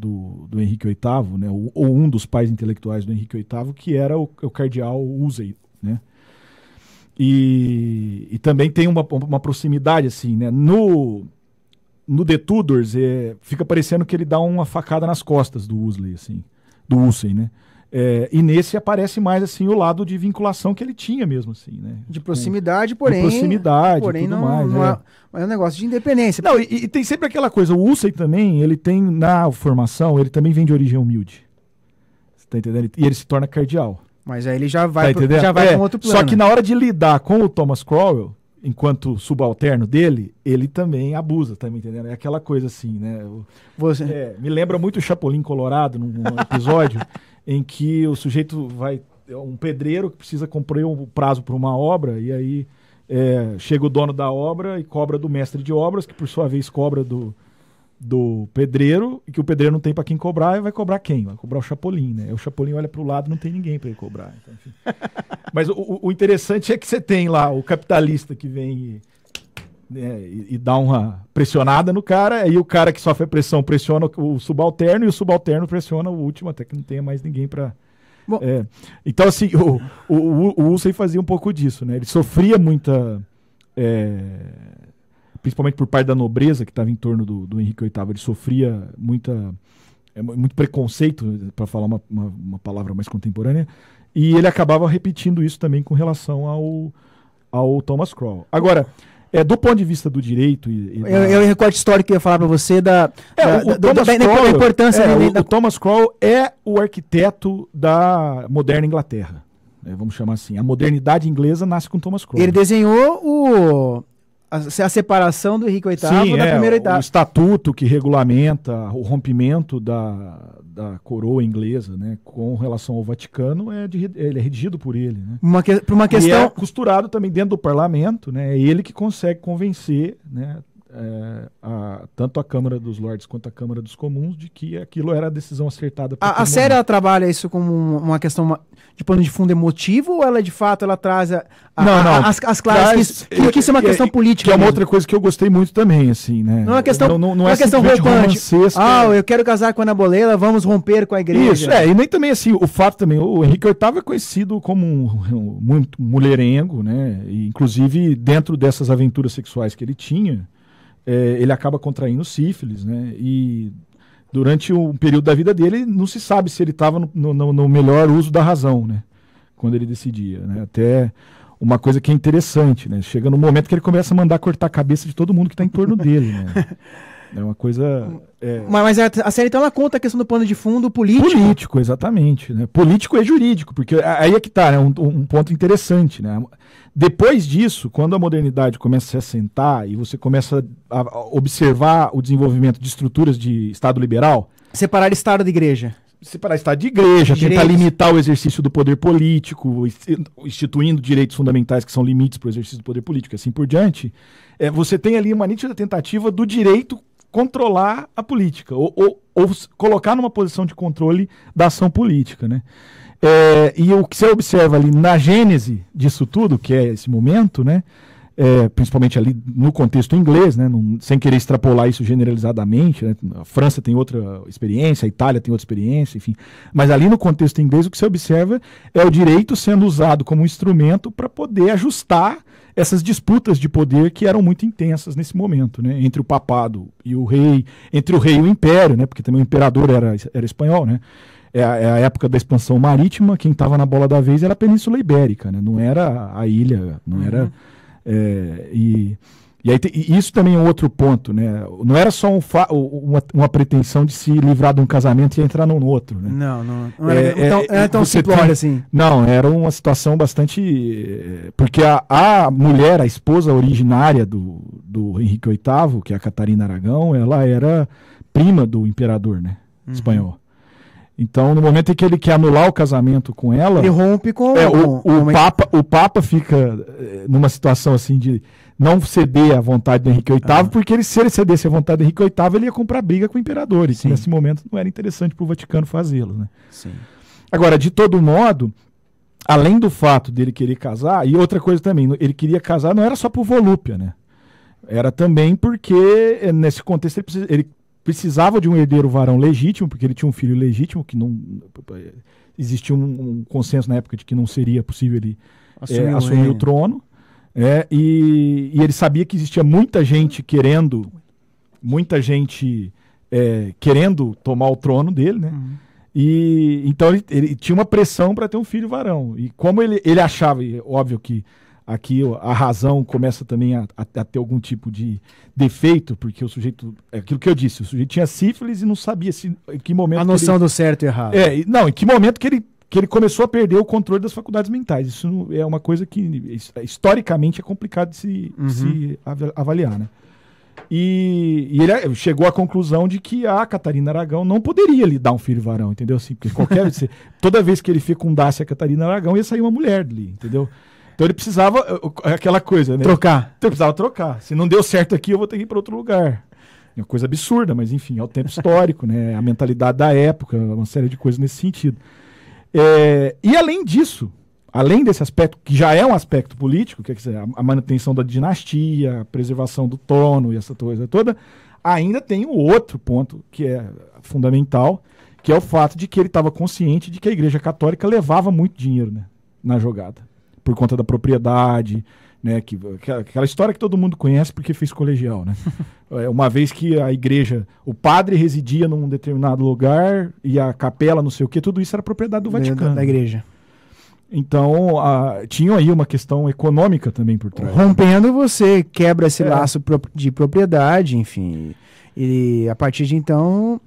Henrique VIII, né? Ou um dos pais intelectuais do Henrique VIII, que era o cardeal Wolsey, né? E também tem uma proximidade, assim, né? No The Tudors, fica parecendo que ele dá uma facada nas costas do Wolsey, assim, do Wolsey, né? E nesse aparece mais assim o lado de vinculação que ele tinha mesmo, assim, né? De proximidade, porém é um negócio de independência. Não, e tem sempre aquela coisa, o Wolsey também, ele tem na formação, ele também vem de origem humilde. Você tá entendendo? E ele se torna cardeal. Mas aí ele já vai com outro plano. Só que na hora de lidar com o Thomas Cromwell, enquanto subalterno dele, ele também abusa, tá me entendendo? É aquela coisa assim, né? Me lembra muito o Chapolin Colorado, num episódio em que o sujeito um pedreiro que precisa cumprir um prazo para uma obra, e aí chega o dono da obra e cobra do mestre de obras, que por sua vez cobra do pedreiro, e que o pedreiro não tem para quem cobrar, e vai cobrar quem? Vai cobrar o Chapolin, né? O Chapolin olha para o lado, não tem ninguém para ele cobrar. Então, enfim. Mas o interessante é que você tem lá o capitalista que vem e dá uma pressionada no cara, aí o cara que sofre a pressão pressiona o subalterno, e o subalterno pressiona o último, até que não tenha mais ninguém para... Então, assim, o Wolsey fazia um pouco disso, né? Ele sofria muita... principalmente por parte da nobreza que estava em torno do Henrique VIII, ele sofria muito preconceito, para falar uma palavra mais contemporânea, e ele acabava repetindo isso também com relação ao Thomas Cromwell. Agora, do ponto de vista do direito... Eu recorte histórico que eu ia falar para você da importância... O Thomas Cromwell é o arquiteto da moderna Inglaterra, vamos chamar assim. A modernidade inglesa nasce com Thomas Cromwell. Ele desenhou a separação do Henrique VIII da primeira etapa. O estatuto que regulamenta o rompimento da coroa inglesa, né, com relação ao Vaticano, ele é redigido por ele. Né? Por uma questão... E é costurado também dentro do parlamento, né, é ele que consegue convencer, né, tanto a Câmara dos Lordes quanto a Câmara dos Comuns de que aquilo era a decisão acertada. A série ela trabalha isso como uma questão de pano de fundo emotivo ou ela de fato ela traz as classes que isso é uma questão política? Que é uma outra coisa que eu gostei muito também, assim, né? Não é uma questão, não é questão rompante. Eu quero casar com a Ana Boleira, vamos romper com a igreja. Isso, e nem também assim, o fato também, o Henrique VIII é conhecido como muito mulherengo, né? E, inclusive, dentro dessas aventuras sexuais que ele tinha, ele acaba contraindo sífilis, né? E durante um período da vida dele, não se sabe se ele estava no melhor uso da razão, né? Quando ele decidia, né? Até uma coisa que é interessante, né? Chega no momento que ele começa a mandar cortar a cabeça de todo mundo que está em torno dele, né? É uma coisa... Mas a série, então, ela conta a questão do pano de fundo político. Político, exatamente. Né? Político e jurídico, porque aí é que está, né? Um ponto interessante. Né? Depois disso, quando a modernidade começa a se assentar e você começa a observar o desenvolvimento de estruturas de Estado liberal... Separar Estado da igreja. Separar Estado de igreja, tentar limitar o exercício do poder político, instituindo direitos fundamentais que são limites para o exercício do poder político e assim por diante, você tem ali uma nítida tentativa do direito controlar a política, ou colocar numa posição de controle da ação política, né? E o que você observa ali na gênese disso tudo, que é esse momento, né? Principalmente ali no contexto inglês, né? Sem querer extrapolar isso generalizadamente, né? A França tem outra experiência, a Itália tem outra experiência, enfim. Mas ali no contexto inglês o que você observa é o direito sendo usado como instrumento para poder ajustar essas disputas de poder que eram muito intensas nesse momento, né? Entre o papado e o rei, entre o rei e o império, né? Porque também o imperador era espanhol, né? É a época da expansão marítima, quem estava na bola da vez era a Península Ibérica, né? Não era a ilha, não era... E aí isso também é um outro ponto, né? Não era só uma pretensão de se livrar de um casamento e entrar no outro, né? Não era tão simplório assim. Não, era uma situação bastante... Porque a mulher, a esposa originária do Henrique VIII, que é a Catarina Aragão, ela era prima do imperador, né? Espanhol. Então, no momento em que ele quer anular o casamento com ela... Ele rompe com... O Papa fica numa situação assim de não ceder à vontade do Henrique VIII, porque se ele cedesse à vontade do Henrique VIII, ele ia comprar briga com o imperador, e que nesse momento não era interessante para o Vaticano fazê-lo, né? Sim. Agora, de todo modo, além do fato dele querer casar, e outra coisa também, ele queria casar não era só por volúpia, né? Era também porque, nesse contexto, ele precisava de um herdeiro varão legítimo, porque ele tinha um filho legítimo, que não... Existia um consenso na época de que não seria possível ele assumir o trono. E ele sabia que existia muita gente querendo tomar o trono dele, né? E então ele tinha uma pressão para ter um filho varão. E como ele achava, e óbvio que aqui a razão começa também a ter algum tipo de defeito, porque o sujeito, aquilo que eu disse, o sujeito tinha sífilis e não sabia em que momento... A noção do certo e errado. Em que momento que ele começou a perder o controle das faculdades mentais. Isso é uma coisa que historicamente é complicado de se avaliar, né? E ele chegou à conclusão de que a Catarina Aragão não poderia lhe dar um filho varão, entendeu? Assim, porque toda vez que ele fecundasse a Catarina Aragão, ia sair uma mulher dali, entendeu? Então ele precisava, aquela coisa, né? Trocar. Então ele precisava trocar. Se não deu certo aqui, eu vou ter que ir para outro lugar. É uma coisa absurda, mas enfim, é o tempo histórico, né? A mentalidade da época, uma série de coisas nesse sentido. E além disso, além desse aspecto, que já é um aspecto político, que é a manutenção da dinastia, a preservação do trono e essa coisa toda, ainda tem um outro ponto que é fundamental, que é o fato de que ele estava consciente de que a Igreja Católica levava muito dinheiro, né, na jogada, por conta da propriedade, né, aquela história que todo mundo conhece porque fez colegial, né? Uma vez que a igreja, o padre residia num determinado lugar e a capela, não sei o que, tudo isso era propriedade do Vaticano. Da igreja. Então, tinha aí uma questão econômica também por trás. Rompendo, você quebra esse laço de propriedade, enfim. E a partir de então,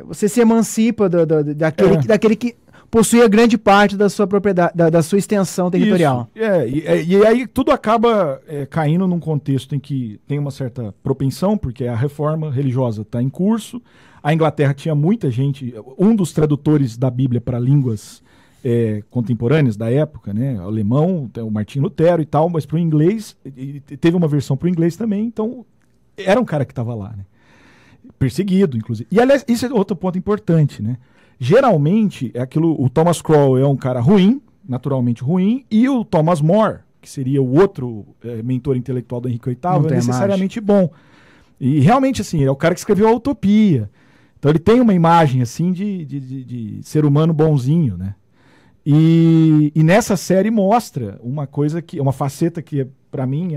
você se emancipa daquele que possuía grande parte da sua propriedade, da sua extensão territorial. E aí tudo acaba caindo num contexto em que tem uma certa propensão, porque a reforma religiosa está em curso. A Inglaterra tinha muita gente, um dos tradutores da Bíblia para línguas contemporâneas da época, né, alemão, o Martinho Lutero e tal, mas para o inglês, teve uma versão para o inglês também, então era um cara que estava lá, né? Perseguido, inclusive. E, aliás, isso é outro ponto importante, né? Geralmente, o Thomas Croll é um cara ruim, naturalmente ruim, e o Thomas More, que seria o outro mentor intelectual do Henrique VIII, é necessariamente bom. E realmente, assim, é o cara que escreveu a Utopia. Então ele tem uma imagem, assim, de ser humano bonzinho, né? E nessa série mostra uma coisa uma faceta que para mim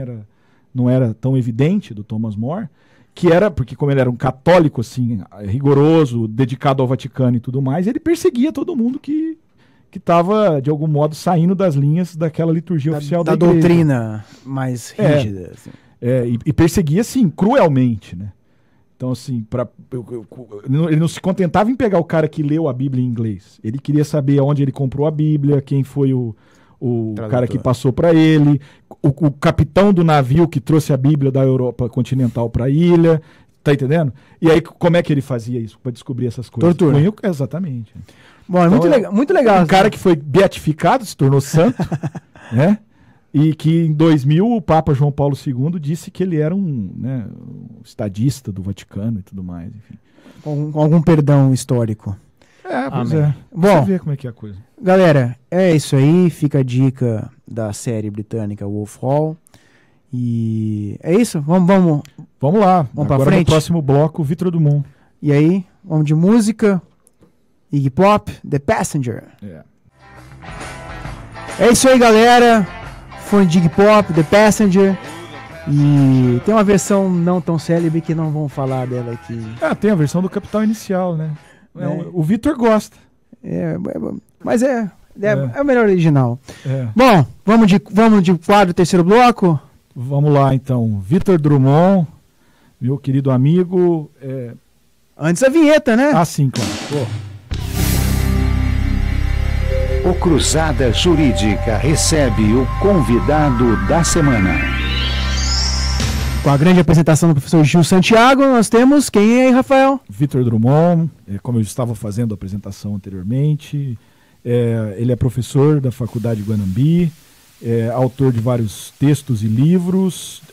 não era tão evidente do Thomas More, que era, porque como ele era um católico, assim, rigoroso, dedicado ao Vaticano e tudo mais, ele perseguia todo mundo que estava, de algum modo, saindo das linhas daquela liturgia oficial da igreja. Doutrina mais rígida. Assim. E perseguia, assim, cruelmente, né? Então, assim, ele não se contentava em pegar o cara que leu a Bíblia em inglês. Ele queria saber onde ele comprou a Bíblia, quem foi o cara que passou para ele, o capitão do navio que trouxe a Bíblia da Europa continental para a ilha, tá entendendo? E aí, como é que ele fazia isso para descobrir essas coisas? Tortura. Exatamente. Bom, é então, muito legal. Um cara que foi beatificado, se tornou santo, né? E que em 2000 o Papa João Paulo II disse que ele era um estadista do Vaticano e tudo mais, enfim. Com algum perdão histórico. Pois é. Bom, você vê como é que é a coisa. Galera, é isso aí. Fica a dica da série britânica Wolf Hall. E é isso. Vamos lá. Vamos pra Agora frente. No próximo bloco, Vitor Dumont. E aí, vamos de música. Iggy Pop, The Passenger. É isso aí, galera. Fone de Iggy Pop, The Passenger. E tem uma versão não tão célebre que não vamos falar dela aqui. Tem a versão do Capital Inicial, né? O Vitor gosta. Mas é o melhor original. É. Bom, vamos de quadro, terceiro bloco? Vamos lá, então. Vitor Drummond, meu querido amigo. Antes a vinheta, né? Sim, claro. O Cruzada Jurídica recebe o convidado da semana. Com a grande apresentação do professor Gil Santiago, nós temos quem é aí, Rafael? Vitor Drummond, como eu estava fazendo a apresentação anteriormente, ele é professor da Faculdade Guanambi, autor de vários textos e livros,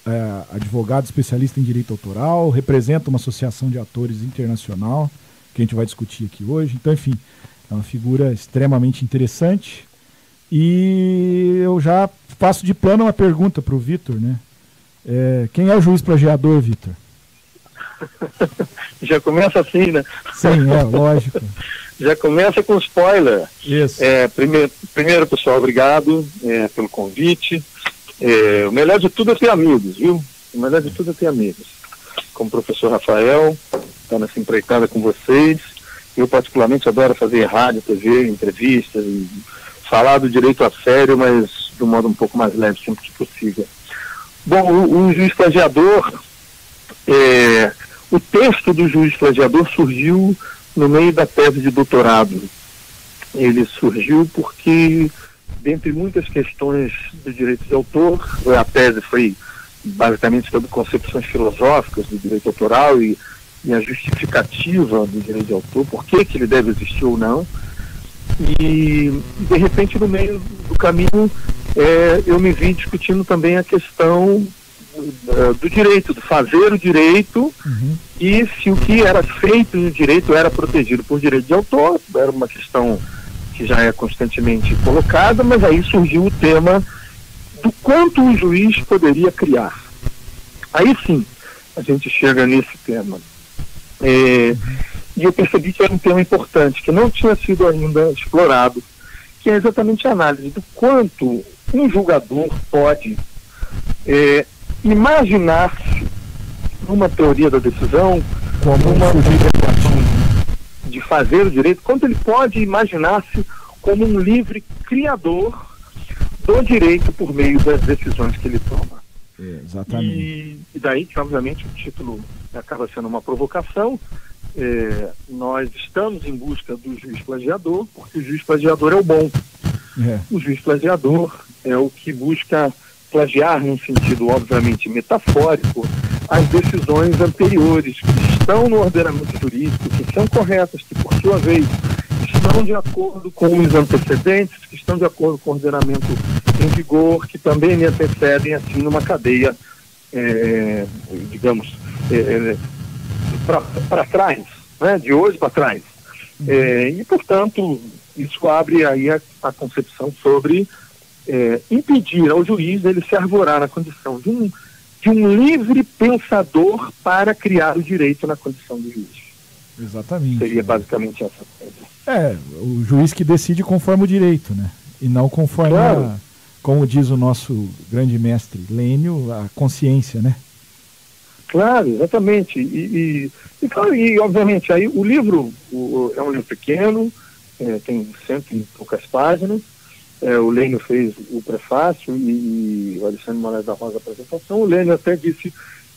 advogado especialista em direito autoral, representa uma associação de atores internacional, que a gente vai discutir aqui hoje. Então, enfim, é uma figura extremamente interessante. E eu já faço de plano uma pergunta para o Vitor, né? Quem é o juiz plagiador, Vitor? Já começa assim, né? Sim, lógico. Já começa com spoiler. Isso. Primeiro, pessoal, obrigado pelo convite. O melhor de tudo é ter amigos, viu? O melhor de tudo é ter amigos. Como o professor Rafael, está nessa empreitada com vocês. Eu, particularmente, adoro fazer rádio, TV, entrevistas, e falar do direito a sério, mas de um modo um pouco mais leve, sempre que possível. Bom, o juiz plagiador, o texto do juiz plagiador surgiu no meio da tese de doutorado. Ele surgiu porque, dentre muitas questões do direito de autor, a tese foi basicamente sobre concepções filosóficas do direito autoral e a justificativa do direito de autor, por que ele deve existir ou não. E, de repente, no meio do caminho, eu me vi discutindo também a questão do direito, do fazer o direito, e se o que era feito no direito era protegido por direito de autor. Era uma questão que já é constantemente colocada, mas aí surgiu o tema do quanto o juiz poderia criar. Aí sim, a gente chega nesse tema. E eu percebi que era um tema importante, que não tinha sido ainda explorado, que é exatamente a análise do quanto um julgador pode imaginar-se numa teoria da decisão, como uma de fazer o direito, quanto ele pode imaginar-se como um livre criador do direito por meio das decisões que ele toma. Exatamente. E daí que, obviamente, o título acaba sendo uma provocação. Nós estamos em busca do juiz plagiador, porque o juiz plagiador é o bom. O juiz plagiador é o que busca plagiar, num sentido, obviamente, metafórico, as decisões anteriores que estão no ordenamento jurídico, que são corretas, que, por sua vez, estão de acordo com os antecedentes, que estão de acordo com o ordenamento em vigor, que também me antecedem, assim, numa cadeia digamos, para trás, né? De hoje para trás. E, portanto, isso abre aí a concepção sobre impedir ao juiz ele se arvorar na condição de um livre pensador para criar o direito na condição de juiz. Exatamente. Seria basicamente essa coisa. O juiz que decide conforme o direito, né? E não conforme, claro, como diz o nosso grande mestre Lênio, a consciência, né? Claro, exatamente. E obviamente, aí o livro é um livro pequeno, tem 100 e poucas páginas. O Lênio fez o prefácio e o Alexandre Moraes da Rosa a apresentação. O Lênio até disse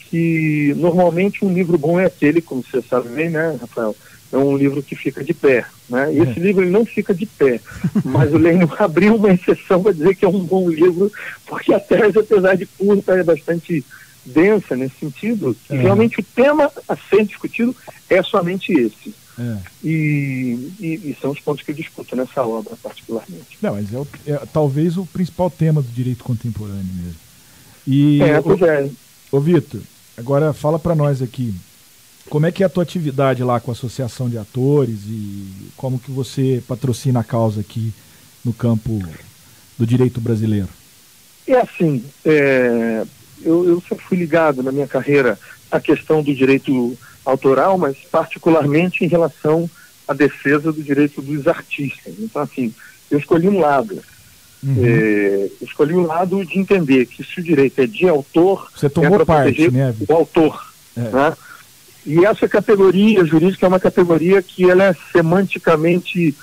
que normalmente um livro bom é aquele, como você sabe bem, né, Rafael? É um livro que fica de pé, né? E esse livro ele não fica de pé, mas o Lênio abriu uma exceção para dizer que é um bom livro, porque a tese, apesar de curta, é bastante densa nesse sentido, que realmente o tema a ser discutido é somente esse. E são os pontos que eu discuto nessa obra particularmente. Não, mas talvez o principal tema do direito contemporâneo mesmo. Pois é. Ô Vitor, agora fala para nós aqui, como é que é a tua atividade lá com a Associação de Atores e como que você patrocina a causa aqui no campo do direito brasileiro? Assim, eu sempre fui ligado na minha carreira à questão do direito autoral, mas particularmente em relação à defesa do direito dos artistas. Então, assim, eu escolhi um lado. Escolhi o lado de entender que se o direito é de autor, você tomou parte, né, o autor. Né? E essa categoria jurídica é uma categoria que ela é semanticamente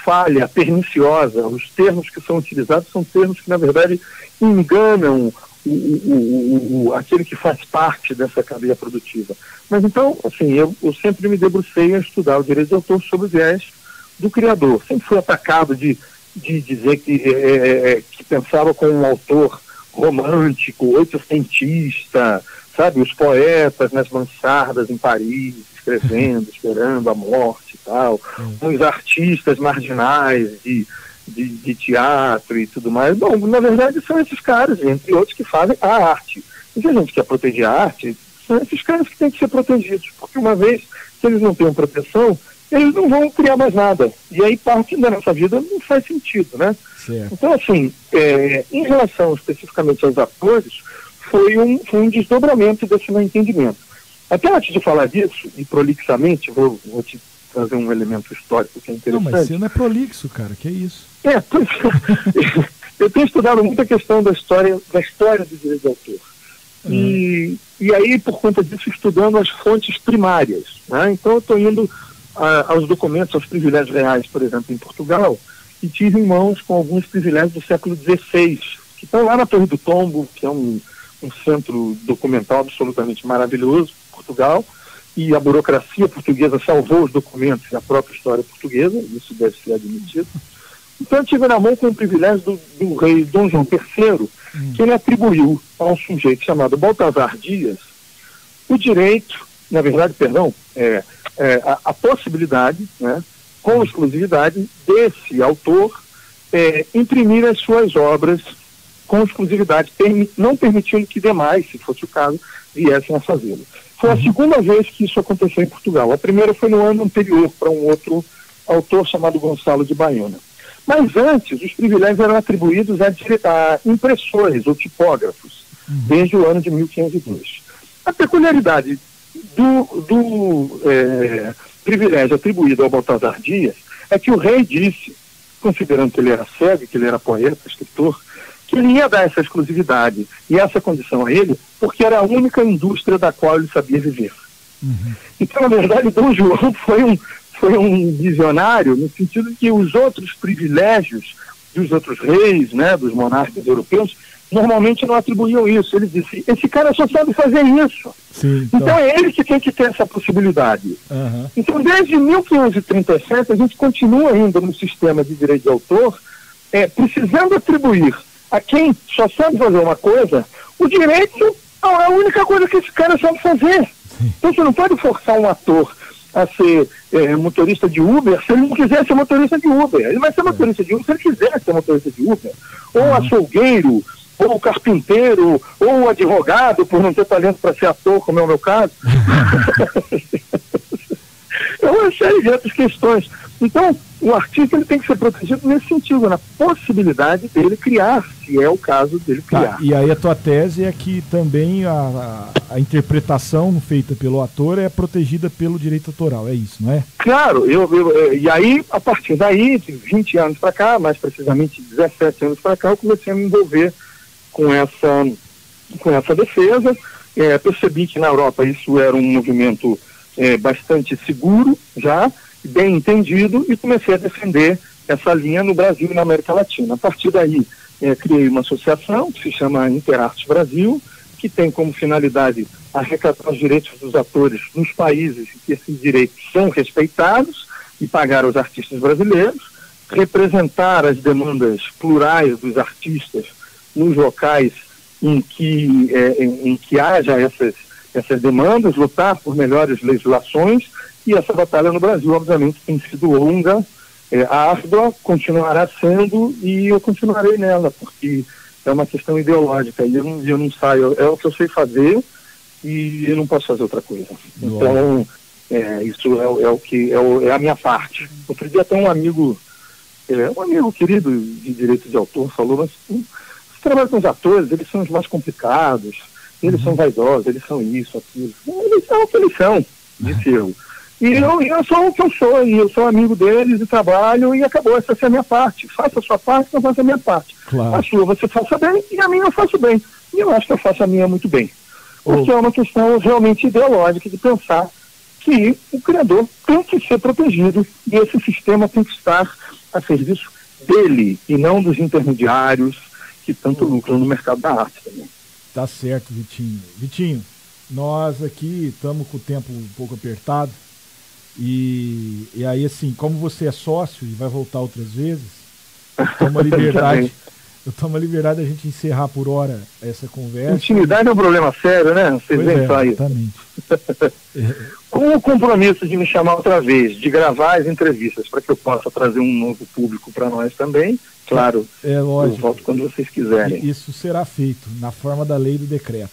falha, perniciosa. Os termos que são utilizados são termos que, na verdade, enganam aquele que faz parte dessa cadeia produtiva. Mas então, assim, eu sempre me debrucei a estudar o direito de autor sob o viés do criador. Sempre fui atacado de dizer que pensava como um autor romântico, oitocentista, sabe, os poetas nas mansardas em Paris, escrevendo, esperando a morte e tal, os artistas marginais de teatro e tudo mais. Bom, na verdade são esses caras, entre outros, que fazem a arte. E se a gente quer proteger a arte, são esses caras que têm que ser protegidos, porque uma vez que eles não têm proteção, eles não vão criar mais nada. E aí parte da nossa vida não faz sentido, né? Certo. Então, assim, em relação especificamente aos atores, foi um desdobramento desse meu entendimento. Até antes de falar disso, e prolixamente, vou te trazer um elemento histórico que é interessante. Não, mas você não é prolixo, cara, que é isso? Pois eu tenho estudado muito a questão da história do direito de autor. E aí, por conta disso, estudando as fontes primárias. Né? Então, eu estou indo aos documentos, aos privilégios reais, por exemplo, em Portugal, e tive em mãos com alguns privilégios do século XVI, que estão lá na Torre do Tombo, que é um centro documental absolutamente maravilhoso, Portugal, e a burocracia portuguesa salvou os documentos e a própria história portuguesa, isso deve ser admitido. Então eu tive na mão com o privilégio do rei Dom João III, que ele atribuiu a um sujeito chamado Baltazar Dias o direito, na verdade, a possibilidade, né, com exclusividade, desse autor imprimir as suas obras com exclusividade, não permitindo que demais, se fosse o caso, viessem a fazê-lo. Foi a segunda vez que isso aconteceu em Portugal. A primeira foi no ano anterior, para um outro autor chamado Gonçalo de Baiona. Mas antes, os privilégios eram atribuídos a impressores ou tipógrafos, desde o ano de 1502. A peculiaridade do privilégio atribuído ao Baltazar Dias é que o rei disse, considerando que ele era cego, que ele era poeta, escritor, que ele ia dar essa exclusividade e essa condição a ele, porque era a única indústria da qual ele sabia viver. Então, na verdade, Dom João foi um visionário no sentido de que os outros privilégios dos outros reis, né, dos monarcas europeus, normalmente não atribuíam isso. Ele disse, esse cara só sabe fazer isso. Sim, então é ele que tem que ter essa possibilidade. Então, desde 1537, a gente continua ainda no sistema de direito de autor, precisando atribuir a quem só sabe fazer uma coisa, o direito é a única coisa que esse cara sabe fazer. Então você não pode forçar um ator a ser motorista de Uber se ele não quiser ser motorista de Uber. Ele vai ser motorista de Uber se ele quiser ser motorista de Uber. Ou açougueiro, ou o carpinteiro, ou o advogado, por não ter talento para ser ator, como é o meu caso. É uma série de outras questões. Então, o artista ele tem que ser protegido nesse sentido, na possibilidade dele criar, se é o caso dele criar. E aí a tua tese é que também a interpretação feita pelo ator é protegida pelo direito autoral, é isso, não é? Claro, e aí, a partir daí, de 20 anos para cá, mais precisamente 17 anos para cá, eu comecei a me envolver com essa defesa. Percebi que na Europa isso era um movimento bastante seguro já, bem entendido, e comecei a defender essa linha no Brasil e na América Latina. A partir daí, criei uma associação que se chama Interartes Brasil, que tem como finalidade arrecadar os direitos dos atores nos países em que esses direitos são respeitados e pagar aos artistas brasileiros, representar as demandas plurais dos artistas nos locais em que haja essas demandas, lutar por melhores legislações. E essa batalha no Brasil, obviamente, tem sido longa, árdua, continuará sendo, e eu continuarei nela, porque é uma questão ideológica, e eu não saio, é o que eu sei fazer, e eu não posso fazer outra coisa. Então, isso é a minha parte. Outro dia até um amigo querido de direito de autor falou, mas você trabalha com os atores, eles são os mais complicados, eles são vaidosos, eles são isso, aquilo. Eles são o que eles são, disse eu. E eu sou o que eu sou, e eu sou amigo deles e trabalho, e acabou. Essa é a minha parte. Faça a sua parte, eu faço a minha parte. Claro. A sua você faça bem, e a minha eu faço bem. E eu acho que eu faço a minha muito bem. Porque é uma questão realmente ideológica de pensar que o criador tem que ser protegido, e esse sistema tem que estar a serviço dele, e não dos intermediários que tanto lucram no mercado da arte também. Tá certo, Vitinho. Vitinho, nós aqui estamos com o tempo um pouco apertado. E aí, assim, como você é sócio e vai voltar outras vezes, eu tomo a liberdade da gente encerrar por hora essa conversa. Intimidade é um problema sério, né? Vocês veem só isso. Exatamente. Com o compromisso de me chamar outra vez, de gravar as entrevistas, para que eu possa trazer um novo público para nós também, claro, lógico. Eu volto quando vocês quiserem. Isso será feito, na forma da lei do decreto.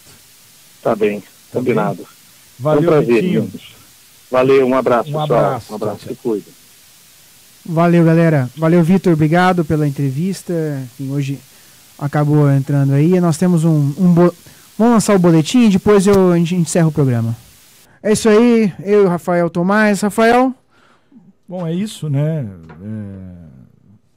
Tá bem, combinado. Bem? Valeu, um prazer, Vitinho. Meninos. Valeu, um abraço, pessoal. Abraço. Um abraço, se cuida. Valeu, galera. Valeu, Vitor. Obrigado pela entrevista. Enfim, hoje acabou entrando aí. Nós temos vamos lançar o boletim e depois a gente encerra o programa. É isso aí. Eu e o Rafael Tomás. Rafael? Bom, é isso, né?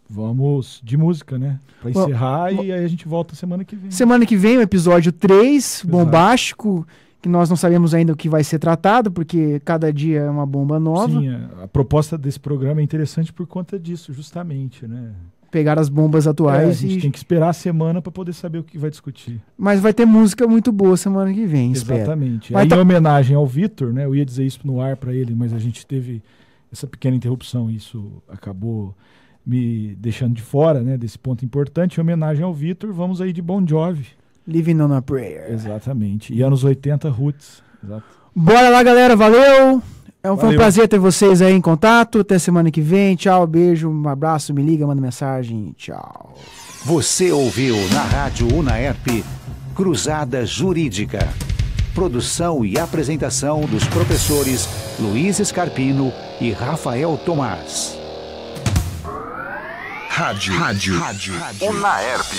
Vamos de música, né? Para encerrar, e aí a gente volta semana que vem. Semana que vem, o episódio 3, bombástico, que nós não sabemos ainda o que vai ser tratado, porque cada dia é uma bomba nova. Sim, a proposta desse programa é interessante por conta disso, justamente, né? Pegar as bombas atuais. A gente tem que esperar a semana para poder saber o que vai discutir. Mas vai ter música muito boa semana que vem, exatamente. Aí, em homenagem ao Vitor, né? Eu ia dizer isso no ar para ele, mas a gente teve essa pequena interrupção, isso acabou me deixando de fora, né, desse ponto importante. Em homenagem ao Vitor, vamos aí de Bon Jovi. Living on a Prayer. Exatamente. E anos 80, Roots. Exato. Bora lá, galera. Valeu. Foi um prazer ter vocês aí em contato. Até semana que vem. Tchau, beijo, um abraço, me liga, manda mensagem. Tchau. Você ouviu na Rádio Unaerp Cruzada Jurídica. Produção e apresentação dos professores Luiz Scarpino e Rafael Tomás. Rádio Unaerp.